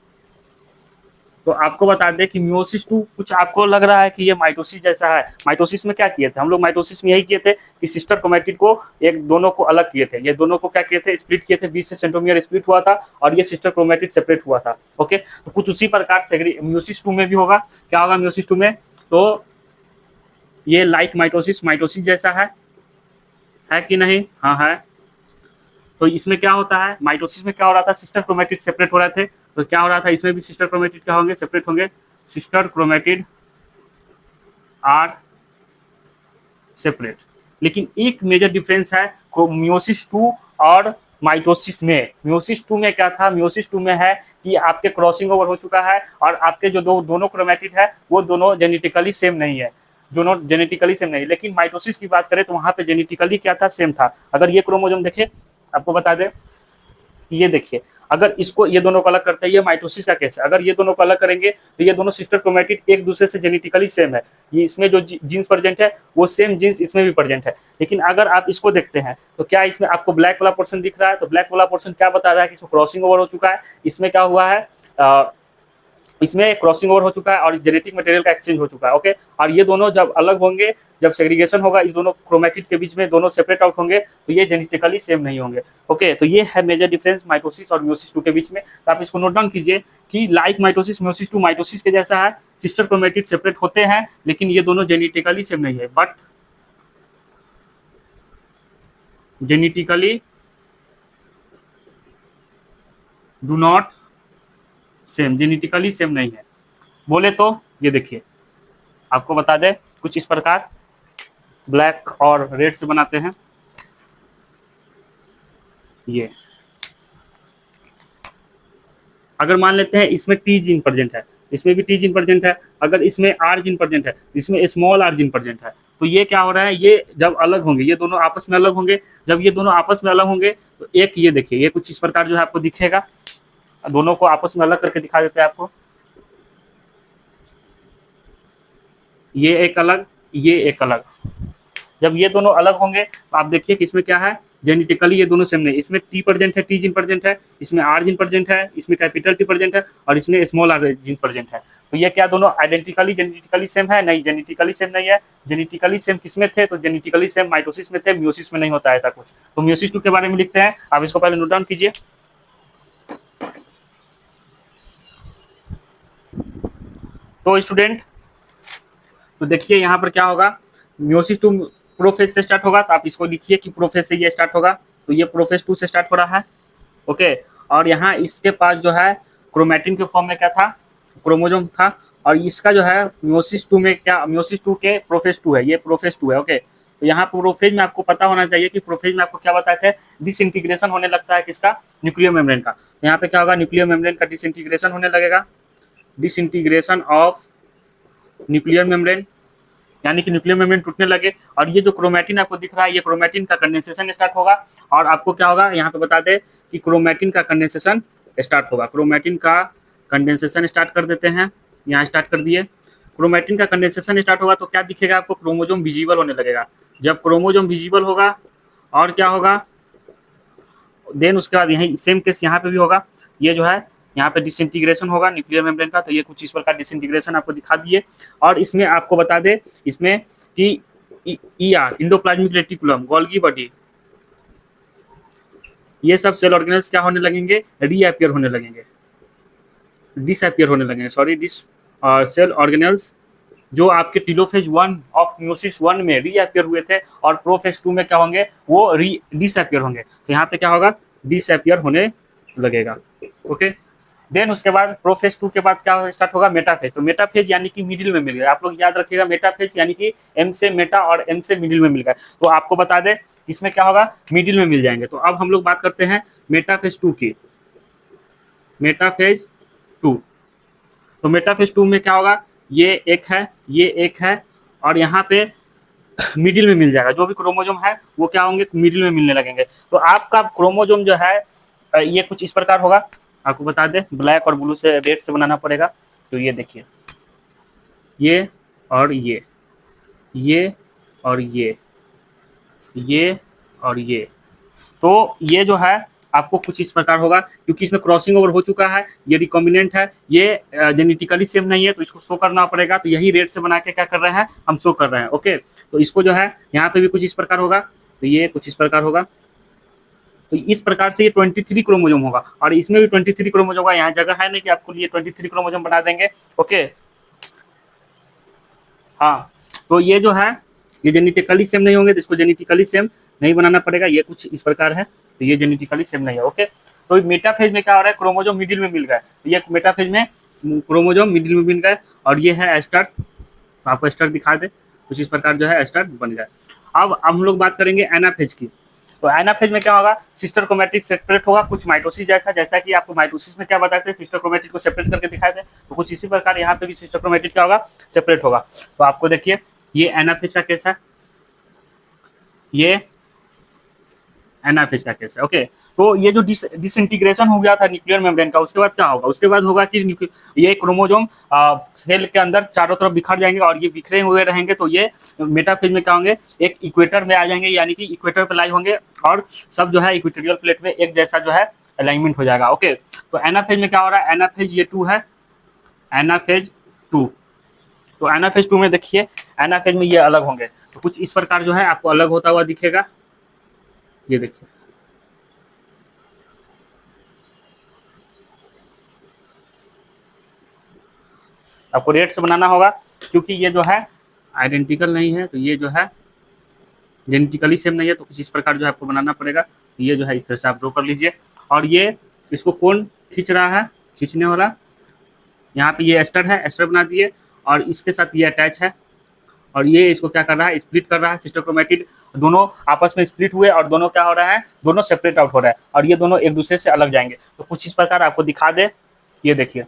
तो आपको बता दें कि म्यूसिस 2 कुछ आपको लग रहा है कि ये माइटोसिस जैसा है। माइटोसिस में क्या किए थे हम लोग, माइटोसिस में यही किए थे कि सिस्टर क्रोमैटिड को एक दोनों को अलग किए थे। ये दोनों को क्या किए थे, स्प्लिट किए थे, बीच से सेंट्रोमियर स्प्लिट हुआ था और ये सिस्टर क्रोमैटिड सेपरेट हुआ था। ओके, तो कुछ उसी प्रकार से म्यूसिस 2 में भी होगा। क्या होगा म्यूसिस 2 में, तो ये लाइक माइटोसिस जैसा है कि नहीं, हाँ है। तो इसमें क्या होता है, माइटोसिस में क्या हो रहा था, सिस्टर क्रोमैटिड सेपरेट हो रहे थे। तो क्या हो रहा था, इसमें भी सिस्टर क्रोमैटिड क्या होंगे, सेपरेट होंगे। Sister chromatid are separate. लेकिन एक मेजर डिफरेंस है म्यूसिस 2 और माइटोसिस में। म्यूसिस 2 में क्या था, म्यूसिस 2 में है कि आपके क्रॉसिंग ओवर हो चुका है और आपके जो दोनों क्रोमैटिड है वो दोनों जेनेटिकली सेम नहीं है, लेकिन माइटोसिस की बात करें तो वहां पे जेनेटिकली क्या था, सेम था। अगर ये क्रोमोसोम देखे, आपको बता दें, ये देखिए, अगर इसको ये दोनों को अलग करते हैं, ये माइटोसिस का केस है। अगर ये दोनों को अलग करेंगे तो ये दोनों सिस्टर क्रोमैटिड एक दूसरे से जेनेटिकली सेम है। ये इसमें जो जीन्स प्रेजेंट है वो सेम जीन्स इसमें भी प्रेजेंट है। लेकिन अगर आप इसको देखते हैं तो क्या इसमें आपको ब्लैक वाला पोर्शन दिख रहा है, तो ब्लैक वाला पोर्शन क्या बता रहा है कि इसमें क्रॉसिंग ओवर हो चुका है। इसमें क्या हुआ है, इसमें क्रॉसिंग ओवर हो चुका है और जेनेटिक मटेरियल का एक्सचेंज हो चुका है। ओके, और ये दोनों जब अलग होंगे, जब सेग्रीगेशन होगा, इस दोनों क्रोमैटिड के बीच में दोनों सेपरेट आउट होंगे, तो ये जेनेटिकली सेम नहीं होंगे। ओके, तो ये है मेजर डिफरेंस माइटोसिस और म्यूसिस 2 के बीच में। तो आप इसको नोट डाउन कीजिए कि लाइक माइटोसिस म्यूसिस 2 माइटोसिस के जैसा है, सिस्टर क्रोमैटिड सेपरेट होते हैं, लेकिन ये दोनों जेनेटिकली सेम नहीं है, but genetically do not same, genetically same नहीं है। बोले तो ये देखिए, आपको बता दें कुछ इस प्रकार ब्लैक और रेड से बनाते हैं। ये अगर मान लेते हैं इसमें टी जीन प्रेजेंट है, इसमें भी टी जीन प्रेजेंट है, अगर इसमें आर जीन प्रेजेंट है, इसमें स्मॉल आर जीन प्रेजेंट है, तो ये क्या हो रहा है, ये जब अलग होंगे, ये दोनों आपस में अलग होंगे, जब ये दोनों आपस में अलग होंगे तो एक ये देखिए, ये कुछ इस प्रकार जो है आपको दिखेगा, दोनों को आपस में अलग करके दिखा देते हैं आपको, ये एक अलग, ये एक अलग। जब ये दोनों अलग होंगे तो आप देखिए कि इसमें क्या है, जेनेटिकली ये दोनों सेम नहीं, इसमें टी प्रेजेंट है, टी जीन प्रेजेंट है, इसमें आर जीन प्रेजेंट है, इसमें कैपिटल टी प्रेजेंट है, और इसमें स्मॉल आर जीन प्रेजेंट है। तो ये क्या दोनों आइडेंटिकली जेनेटिकली सेम है? नहीं, जेनेटिकली सेम नहीं है। जेनेटिकली सेम किसमें थे? तो जेनेटिकली सेम माइटोसिस में थे, म्यूसिस में नहीं होता है ऐसा कुछ। तो म्यूसिस 2 के बारे में लिखते हैं, आप इसको पहले नोट डाउन कीजिए। तो स्टूडेंट, तो देखिए यहाँ पर क्या होगा, म्यूसिस 2 प्रोफेज से स्टार्ट होगा, तो आप इसको लिखिए कि प्रोफेज से ये स्टार्ट होगा, तो ये प्रोफेज 2 से स्टार्ट हो रहा है, ओके। और यहाँ इसके पास जो है क्रोमैटिन के फॉर्म में क्या था, क्रोमोजोम था, और इसका जो है म्यूसिस 2 में क्या, म्यूसिस 2 के प्रोफेज 2 है, ये प्रोफेज 2 है, ओके। तो यहाँ प्रोफेज में आपको पता होना चाहिए कि प्रोफेज में आपको क्या बताए थे, डिसइंटीग्रेशन होने लगता है किसका, न्यूक्लियर मेम्ब्रेन का। तो यहाँ पे क्या होगा, न्यूक्लियर मेम्ब्रेन का डिसइंटीग्रेशन होने लगेगा, डिसइंटीग्रेशन ऑफ न्यूक्लियर मेम्ब्रेन, यानी कि न्यूक्लियर मेम्ब्रेन टूटने लगे, और ये जो क्रोमैटिन आपको दिख रहा है, ये क्रोमैटिन का कंडेंसेशन स्टार्ट होगा, और आपको क्या होगा, यहाँ पे बता दें कि क्रोमैटिन का कंडेंसेशन स्टार्ट होगा, क्रोमैटिन का कंडेंसेशन स्टार्ट कर देते हैं, यहाँ स्टार्ट कर दिए। क्रोमैटिन का कंडेंसेशन स्टार्ट होगा तो क्या दिखेगा आपको, क्रोमोजोम विजिबल होने लगेगा। जब क्रोमोजोम विजिबल होगा और क्या होगा, देन उसके बाद यही सेम केस यहाँ पे भी होगा, ये जो है यहाँ पे डिसइंटीग्रेशन होगा न्यूक्लियर मेम्ब्रेन का, तो ये कुछ इस प्रकार डिसइंटीग्रेशन आपको दिखा दिए। और इसमें आपको बता दे इसमें कि ER, endoplasmic reticulum, Golgi body, ये सब सेल ऑर्गेनेल्स क्या होने लगेंगे, रीअपियर होने लगेंगे, डिसअपियर होने लगेंगे, सॉरी सेल ऑर्गेनेल्स जो आपके टेलोफेज 1 ऑफ म्यूसिस 1 में रीअपियर हुए थे और प्रोफेज 2 में क्या होंगे, वो डिसअपियर होंगे। तो यहाँ पे क्या होगा, डिसअपियर होने लगेगा, ओके। देन उसके बाद प्रोफेज 2 के बाद क्या स्टार्ट होगा, मेटाफेज। तो मेटाफेज यानी कि मिडिल में मिल गया, आप लोग याद रखिएगा, मेटाफेज यानी कि एम से मेटा और एन से मिडिल में मिल गया। तो आपको बता दें इसमें क्या होगा, मिडिल में मिल जाएंगे। तो अब हम लोग बात करते हैं मेटाफेज 2 की, मेटाफेज 2। तो मेटाफेज 2 में क्या होगा, ये एक है, ये एक है, और यहाँ पे मिडिल में मिल जाएगा, जो भी क्रोमोजोम है वो क्या होंगे, मिडिल में मिलने लगेंगे। तो आपका क्रोमोजोम जो है ये कुछ इस प्रकार होगा, आपको बता दें, ब्लैक और ब्लू से रेड से बनाना पड़ेगा। तो ये देखिए, ये और ये और ये और ये, तो ये जो है आपको कुछ इस प्रकार होगा, क्योंकि इसमें क्रॉसिंग ओवर हो चुका है, ये रिकॉम्बिनेंट है, ये जेनेटिकली सेम नहीं है, तो इसको शो करना पड़ेगा। तो यही रेड से बना के क्या कर रहे हैं, हम शो कर रहे हैं, ओके। तो इसको जो है यहाँ पे भी कुछ इस प्रकार होगा, तो ये कुछ इस प्रकार होगा। तो इस प्रकार से ये 23 क्रोमोजोम होगा, और इसमें भी 23 क्रोमोजोम होगा। यहाँ जगह है नहीं कि आपको लिए 23 क्रोमोजोम बना देंगे, ओके। हाँ, तो ये जो है ये जेनेटिकली सेम नहीं होंगे, तो इसको जेनेटिकली सेम नहीं बनाना पड़ेगा, ये कुछ इस प्रकार है, तो ये जेनेटिकली सेम नहीं है, ओके। तो मेटाफेज में क्या हो रहा है, क्रोमोजोम मिडिल में मिल गए, तो ये मेटाफेज में क्रोमोजोम मिडिल में मिल गए, और ये है एस्टर, तो आपको एस्टर दिखा दे, कुछ इस प्रकार जो है एस्टर बन गए। अब हम लोग बात करेंगे एनाफेज की। तो एनाफेज में क्या होगा, सिस्टर क्रोमैटिड सेपरेट होगा, कुछ माइटोसिस जैसा, जैसा कि आपको माइटोसिस में क्या बताते हैं, सिस्टर क्रोमैटिड को सेपरेट करके दिखाए थे, तो कुछ इसी प्रकार यहाँ पे भी सिस्टर क्रोमैटिड क्या होगा, सेपरेट होगा। तो आपको देखिए ये एनाफेज का केस है, ये एनाफेज का केस है, ओके। तो ये जो डिसइंटीग्रेशन हो गया था न्यूक्लियर मेम्ब्रेन का, उसके बाद क्या होगा, उसके बाद होगा कि ये क्रोमोजोम सेल के अंदर चारों तरफ बिखर जाएंगे, और ये बिखरे हुए रहेंगे। तो ये मेटाफेज में क्या होंगे, एक इक्वेटर में आ जाएंगे, यानी कि इक्वेटर पे लाई होंगे, और सब जो है इक्वेटोरियल प्लेट में एक जैसा जो है अलाइनमेंट हो जाएगा, ओके। तो एनाफेज में क्या हो रहा है, एनाफेज ये 2 है, एनाफेज 2। तो एनाफेज 2 में देखिए, एनाफेज में ये अलग होंगे, तो कुछ इस प्रकार जो है आपको अलग होता हुआ दिखेगा, ये देखिए, आपको रेड से बनाना होगा, क्योंकि ये जो है आइडेंटिकल नहीं है, तो ये जो है जेनेटिकली सेम नहीं है, तो कुछ इस प्रकार जो है आपको बनाना पड़ेगा। तो ये जो है इस तरह से आप ड्रॉ कर लीजिए, और ये इसको कौन खींच रहा है, खींचने वाला, यहाँ पे ये एस्टर है, एस्टर बना दिए, और इसके साथ ये अटैच है, और ये इसको क्या कर रहा है, स्प्लिट कर रहा है। सिस्टर क्रोमैटिड दोनों आपस में स्प्लिट हुए, और दोनों क्या हो रहा है, दोनों सेपरेट आउट हो रहा है, और ये दोनों एक दूसरे से अलग जाएंगे। तो कुछ इस प्रकार आपको दिखा दे, ये देखिए,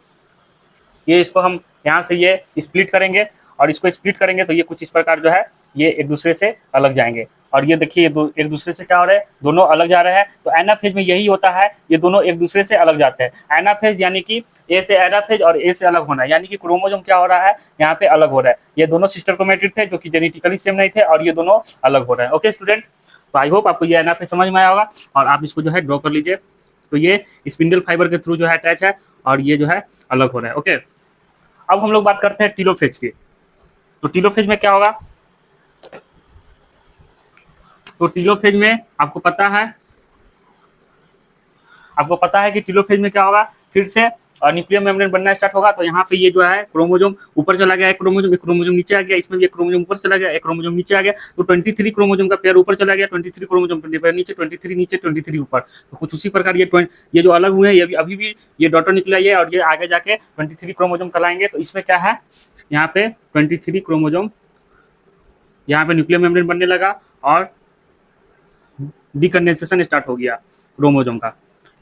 ये इसको हम यहाँ से ये स्प्लिट करेंगे और इसको स्प्लिट करेंगे तो ये कुछ इस प्रकार जो है ये एक दूसरे से अलग जाएंगे। और ये देखिए ये एक दूसरे से क्या हो रहा है, दोनों अलग जा रहे हैं। तो एनाफेज में यही होता है, ये दोनों एक दूसरे से अलग जाते हैं। एनाफेज यानी कि ए से एनाफेज और ए से अलग होना, यानी कि क्रोमोसोम क्या हो रहा है यहाँ पे अलग हो रहा है। ये दोनों सिस्टर क्रोमेटिड थे जो कि जेनेटिकली सेम नहीं थे और ये दोनों अलग हो रहे हैं। ओके स्टूडेंट, तो आई होप आपको ये एनाफेज समझ में आया होगा और आप इसको जो है ड्रॉ कर लीजिए। तो ये स्पिंडल फाइबर के थ्रू जो है अटैच है और ये जो है अलग हो रहा है। ओके, अब हम लोग बात करते हैं टीलोफेज की। तो टीलोफेज में क्या होगा, तो टीलोफेज में आपको पता है कि टीलोफेज में क्या होगा, फिर से न्यूक्लियर मेम्ब्रेन बनना स्टार्ट होगा। तो यहाँ पे ये जो है क्रोमोसोम ऊपर चला गया, एक क्रोमोसोम नीचे आ गया, इसमें भी एक क्रोमोसोम ऊपर चला गया, एक क्रोमोसोम नीचे आ गया। तो 23 क्रोमोसोम का पेयर ऊपर चला गया, 23 क्रोमोसोम 20 पेयर नीचे, 23 नीचे, 23 ऊपर। तो कुछ उसी प्रकार ये जो अलग हुए हैं ये अभी भी ये डॉटर न्यूक्लियाई है और ये आगे जाके 23 क्रोमोसोम कहलाएंगे। तो इसमें क्या है, यहाँ पे 23 क्रोमोसोम, यहाँ पे न्यूक्लियर मेम्ब्रेन बनने लगा और डिकंडेंसेशन स्टार्ट हो गया क्रोमोसोम का।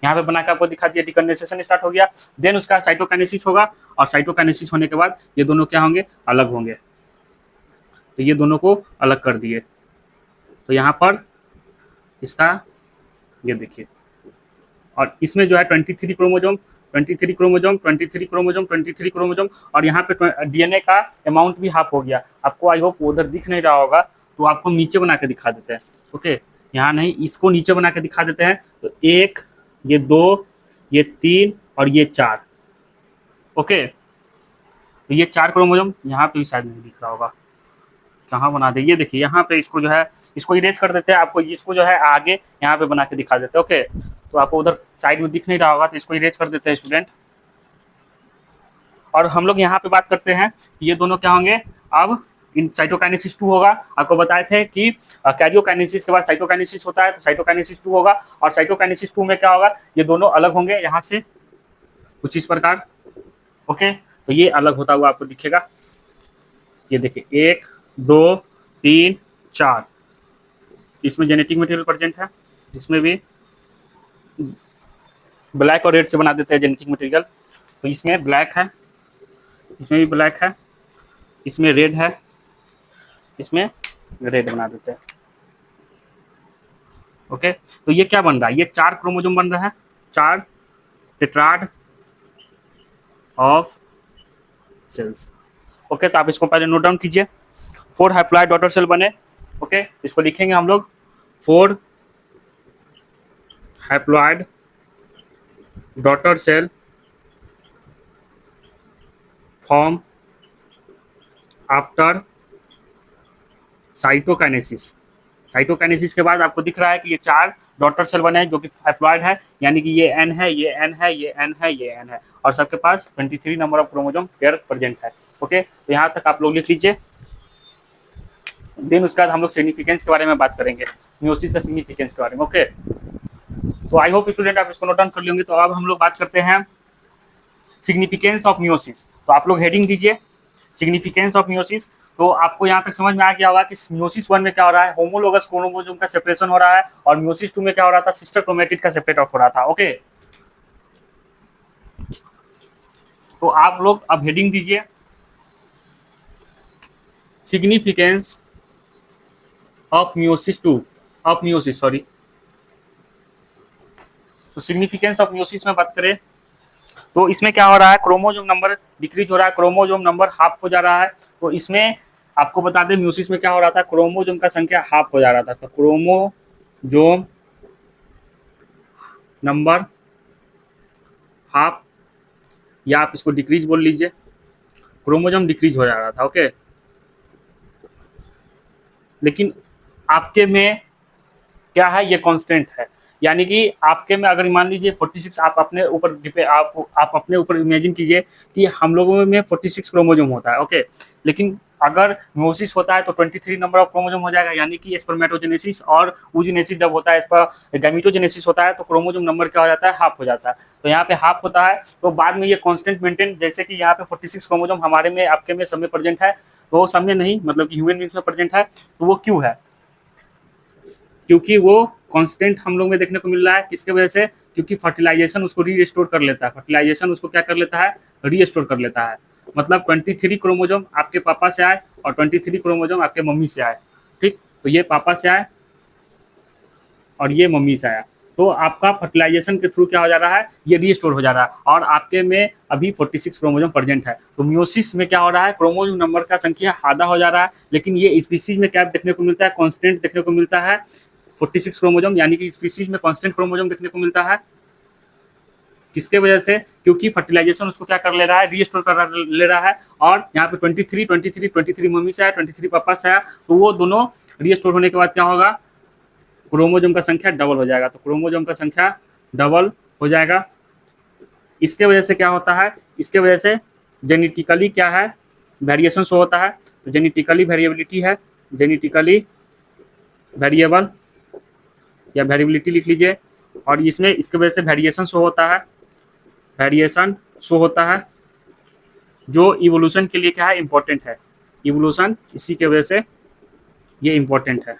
यहाँ पे बना के आपको दिखा दिया, डिकंडेंसेशन स्टार्ट हो गया। देन उसका साइटोकाइनेसिस होगा और साइटोकाइनेसिस होने के बाद ये दोनों क्या होंगे, अलग होंगे। तो ये दोनों को अलग कर दिए। तो यहाँ पर इसका ये देखिए, और इसमें जो है 23 क्रोमोसोम, 23 क्रोमोसोम, 23 क्रोमोसोम, 23 क्रोमोसोम और यहाँ पे डीएनए का अमाउंट भी हाफ हो गया। आपको आई होप उधर दिख नहीं रहा होगा, तो आपको नीचे बना के दिखा देते हैं। ओके, यहाँ नहीं, इसको नीचे बना के दिखा देते हैं। तो 1, ये 2, ये 3 और ये 4। ओके, तो ये 4 क्रोमोसोम यहाँ पे भी शायद नहीं दिख रहा होगा, कहाँ बना दे, ये देखिए यहाँ पे इसको जो है इसको इरेज कर देते हैं। आपको इसको जो है आगे यहाँ पे बना के दिखा देते हैं। ओके, तो आपको उधर साइड में दिख नहीं रहा होगा, तो इसको इरेज कर देते हैं स्टूडेंट। और हम लोग यहाँ पे बात करते हैं, ये दोनों क्या होंगे, अब इन साइटोकाइनेसिस 2 होगा। आपको बताए थे कि कैरियोकाइनेसिस के बाद साइटोकाइनेसिस होता है, तो साइटोकाइनेसिस 2 होगा और साइटोकाइनेसिस 2 में क्या होगा, ये दोनों अलग होंगे यहाँ से कुछ इस प्रकार। ओके, तो ये अलग होता हुआ आपको दिखेगा। ये देखिए 1, 2, 3, 4, इसमें जेनेटिक मटेरियल प्रेजेंट है, इसमें भी ब्लैक और रेड से बना देते हैं जेनेटिक मटेरियल। तो इसमें ब्लैक है, इसमें भी ब्लैक है, इसमें रेड है, इसमें रेड बना देते हैं। ओके, तो ये क्या बन रहा है, ये 4 क्रोमोसोम बन रहा है, 4 टेट्राड ऑफ सेल्स। ओके, तो आप इसको पहले नोट डाउन कीजिए। 4 हैप्लॉइड डॉटर सेल बने। ओके, इसको लिखेंगे हम लोग 4 haploid daughter cell form after cytokinesis. Cytokinesis के बाद आपको दिख रहा है कि ये 4 डॉटर सेल बने हैं जो कि हैप्लॉइड है, यानी कि ये एन है, ये एन है, ये एन है, ये एन है और सबके पास 23 number of chromosome pair present है। ओके, तो यहाँ तक आप लोग लिख लीजिए। देन उसके बाद हम लोग सिग्निफिकेंस के बारे में बात करेंगे, मियोसिस का सिग्निफिकेंस के बारे में। ओके, तो आई होप स्टूडेंट आप इसको नोट डाउन कर लेंगे। तो अब हम लोग बात करते हैं सिग्निफिकेंस ऑफ मियोसिस। तो आप लोग हेडिंग दीजिए सिग्निफिकेंस ऑफ मियोसिस। तो आपको यहाँ तक समझ में आ गया होगा कि मियोसिस 1 में क्या हो रहा है, होमोलोगस क्रोमोसोम का सेपरेशन हो रहा है और मियोसिस 2 में क्या हो रहा था, सिस्टर क्रोमेटिड का सेपरेट ऑफ हो रहा था। ओके, तो आप लोग अब हेडिंग दीजिए significance of meiosis 2 of meiosis, sorry. तो सिग्निफिकेंस ऑफ मियोसिस में बात करें तो इसमें क्या हो रहा है, क्रोमोसोम नंबर डिक्रीज हो रहा है, क्रोमोसोम नंबर हाफ हो जा रहा है। तो इसमें आपको बता दें मियोसिस में क्या हो रहा था, क्रोमोसोम का संख्या हाफ हो जा रहा था। तो क्रोमोसोम नंबर हाफ, या आप इसको डिक्रीज बोल लीजिए, क्रोमोसोम डिक्रीज हो जा रहा था। ओके, लेकिन आपके में क्या है, ये कांस्टेंट है, यानी कि आपके में अगर मान लीजिए 46, आप अपने ऊपर आप अपने ऊपर इमेजिन कीजिए कि हम लोगों में 46 क्रोमोसोम होता है। ओके, लेकिन अगर मियोसिस होता है तो 23 नंबर ऑफ क्रोमोसोम हो जाएगा, यानी कि स्पर्मेटोजेनेसिस और oogenesis जब होता है, इस पर गैमेटोजेनेसिस होता है तो क्रोमोसोम नंबर क्या हो जाता है, हाफ हो जाता है। तो यहाँ पे हाफ होता है, तो बाद में ये कांस्टेंट मेंटेन, जैसे कि यहाँ पे 46 क्रोमोसोम हमारे में, आपके में, सब में प्रेजेंट है, तो सब में नहीं, मतलब कि ह्यूमन बींग्स में प्रेजेंट है। तो वो क्यों है, क्योंकि वो कांस्टेंट हम लोग में देखने को मिल रहा है, किसके वजह से? क्योंकि फर्टिलाइजेशन उसको रीस्टोर कर लेता है, फर्टिलाइजेशन उसको क्या कर लेता है? रीस्टोर कर लेता है। मतलब 23 क्रोमोजोम आपके पापा से आए और 23 क्रोमोजोम आपके मम्मी से आए, ठीक। तो ये पापा से आए और ये मम्मी से आया, तो आपका फर्टिलाइजेशन के थ्रू क्या हो जा रहा है? ये रीस्टोर हो जा रहा है और आपके में अभी 46 क्रोमोजोम प्रेजेंट है। तो मियोसिस में क्या हो रहा है? क्रोमोजोम नंबर का संख्या आधा हो जा रहा है, लेकिन ये स्पीसीज में क्या देखने को मिलता है? कांस्टेंट देखने को मिलता है 46 क्रोमोजोम, यानी कि स्पीसीज में कांस्टेंट क्रोमोजोम देखने को मिलता है। किसके वजह से? क्योंकि फर्टिलाइजेशन उसको क्या कर ले रहा है? रीस्टोर कर ले रहा है। और यहाँ पे 23 मम्मी से आया, 23 पापा से आया, तो वो दोनों रीस्टोर होने के बाद क्या होगा? क्रोमोजोम का संख्या डबल हो जाएगा। तो क्रोमोजोम का संख्या डबल हो जाएगा। इसके वजह से क्या होता है? इसके वजह से जेनेटिकली क्या है? वेरिएशन शो होता है। तो जेनेटिकली वेरिएबिलिटी है, जेनेटिकली वेरिएबल या वेरिएबिलिटी लिख लीजिए। और इसमें इसके वजह से वेरिएशन शो होता है, वेरिएशन शो होता है, जो इवोल्यूशन के लिए क्या है? इंपॉर्टेंट है। इवोल्यूशन इसी के वजह से ये इंपॉर्टेंट है।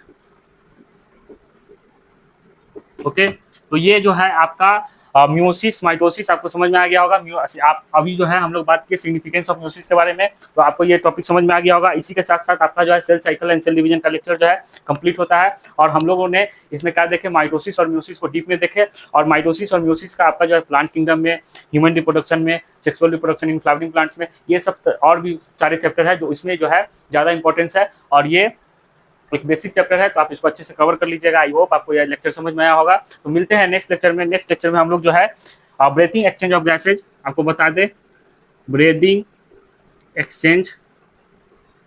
ओके, तो ये जो है आपका म्यूसिस माइटोसिस आपको समझ में आ गया होगा। आप अभी जो है हम लोग बात की सिग्निफिकेंस ऑफ म्यूसिस के बारे में, तो आपको ये टॉपिक समझ में आ गया होगा। इसी के साथ साथ आपका जो है cell cycle and cell division का लेक्चर जो है कंप्लीट होता है। और हम लोगों ने इसमें क्या देखे? माइटोसिस और म्यूसिस को डीप में देखे। और माइटोसिस और म्यूसिस का आपका जो है प्लांट किंगडम में, ह्यूमन रिप्रोडक्शन में, sexual reproduction in flowering plants में, ये सब और भी सारे चैप्टर है जो इसमें जो है ज़्यादा इंपॉर्टेंस है। और ये एक बेसिक चैप्टर है, तो आप इसको अच्छे से कवर कर लीजिएगा। आई होप आपको यह लेक्चर समझ में आया होगा। तो मिलते हैं नेक्स्ट लेक्चर में। नेक्स्ट लेक्चर में हम लोग जो है ब्रीथिंग एक्सचेंज ऑफ गैसेज आपको बता दें, ब्रीथिंग एक्सचेंज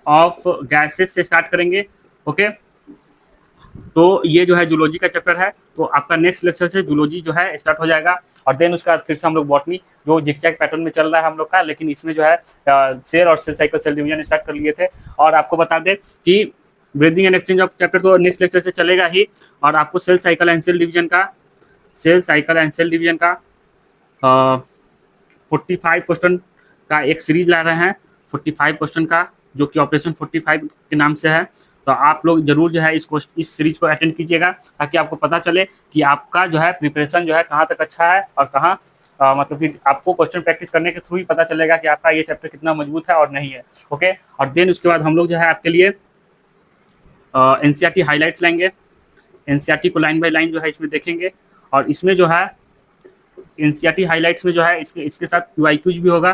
ऑफ गैसेज से स्टार्ट करेंगे। ओके, तो ये जो है जूलॉजी का चैप्टर है, तो आपका नेक्स्ट लेक्चर से जूलॉजी जो है स्टार्ट हो जाएगा। और देन उसका फिर से हम लोग बॉटनी, जो जिगजैग पैटर्न में चल रहा है हम लोग का, लेकिन इसमें जो है सेल और cell cycle cell division start कर लिए थे। और आपको बता दें कि breathing and exchange of chapter तो नेक्स्ट लेक्चर से चलेगा ही। और आपको cell cycle and cell division का 45 क्वेश्चन का एक सीरीज ला रहे हैं, 45 क्वेश्चन का, जो कि ऑपरेशन 45 के नाम से है। तो आप लोग जरूर जो है इस सीरीज को अटेंड कीजिएगा, ताकि आपको पता चले कि आपका जो है प्रिपरेशन जो है कहाँ तक अच्छा है और कहाँ मतलब कि आपको क्वेश्चन प्रैक्टिस करने के थ्रू ही पता चलेगा कि आपका ये चैप्टर कितना मजबूत है और नहीं है। ओके, और देन उसके बाद हम लोग जो है आपके लिए एनसीईआरटी हाइलाइट्स लाएंगे। एनसीईआरटी को लाइन बाय लाइन जो है इसमें देखेंगे। और इसमें जो है एनसीईआरटी हाइलाइट्स में जो है इसके साथ QIQs भी होगा।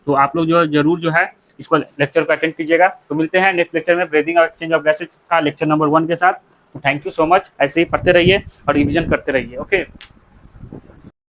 तो आप लोग जो जरूर जो है इसको लेक्चर को अटेंड कीजिएगा। तो मिलते हैं नेक्स्ट लेक्चर में ब्रीथिंग और एक्सचेंज ऑफ गैसेज का लेक्चर नंबर 1 के साथ। तो थैंक यू सो मच। ऐसे ही पढ़ते रहिए और रिविजन करते रहिए। ओके।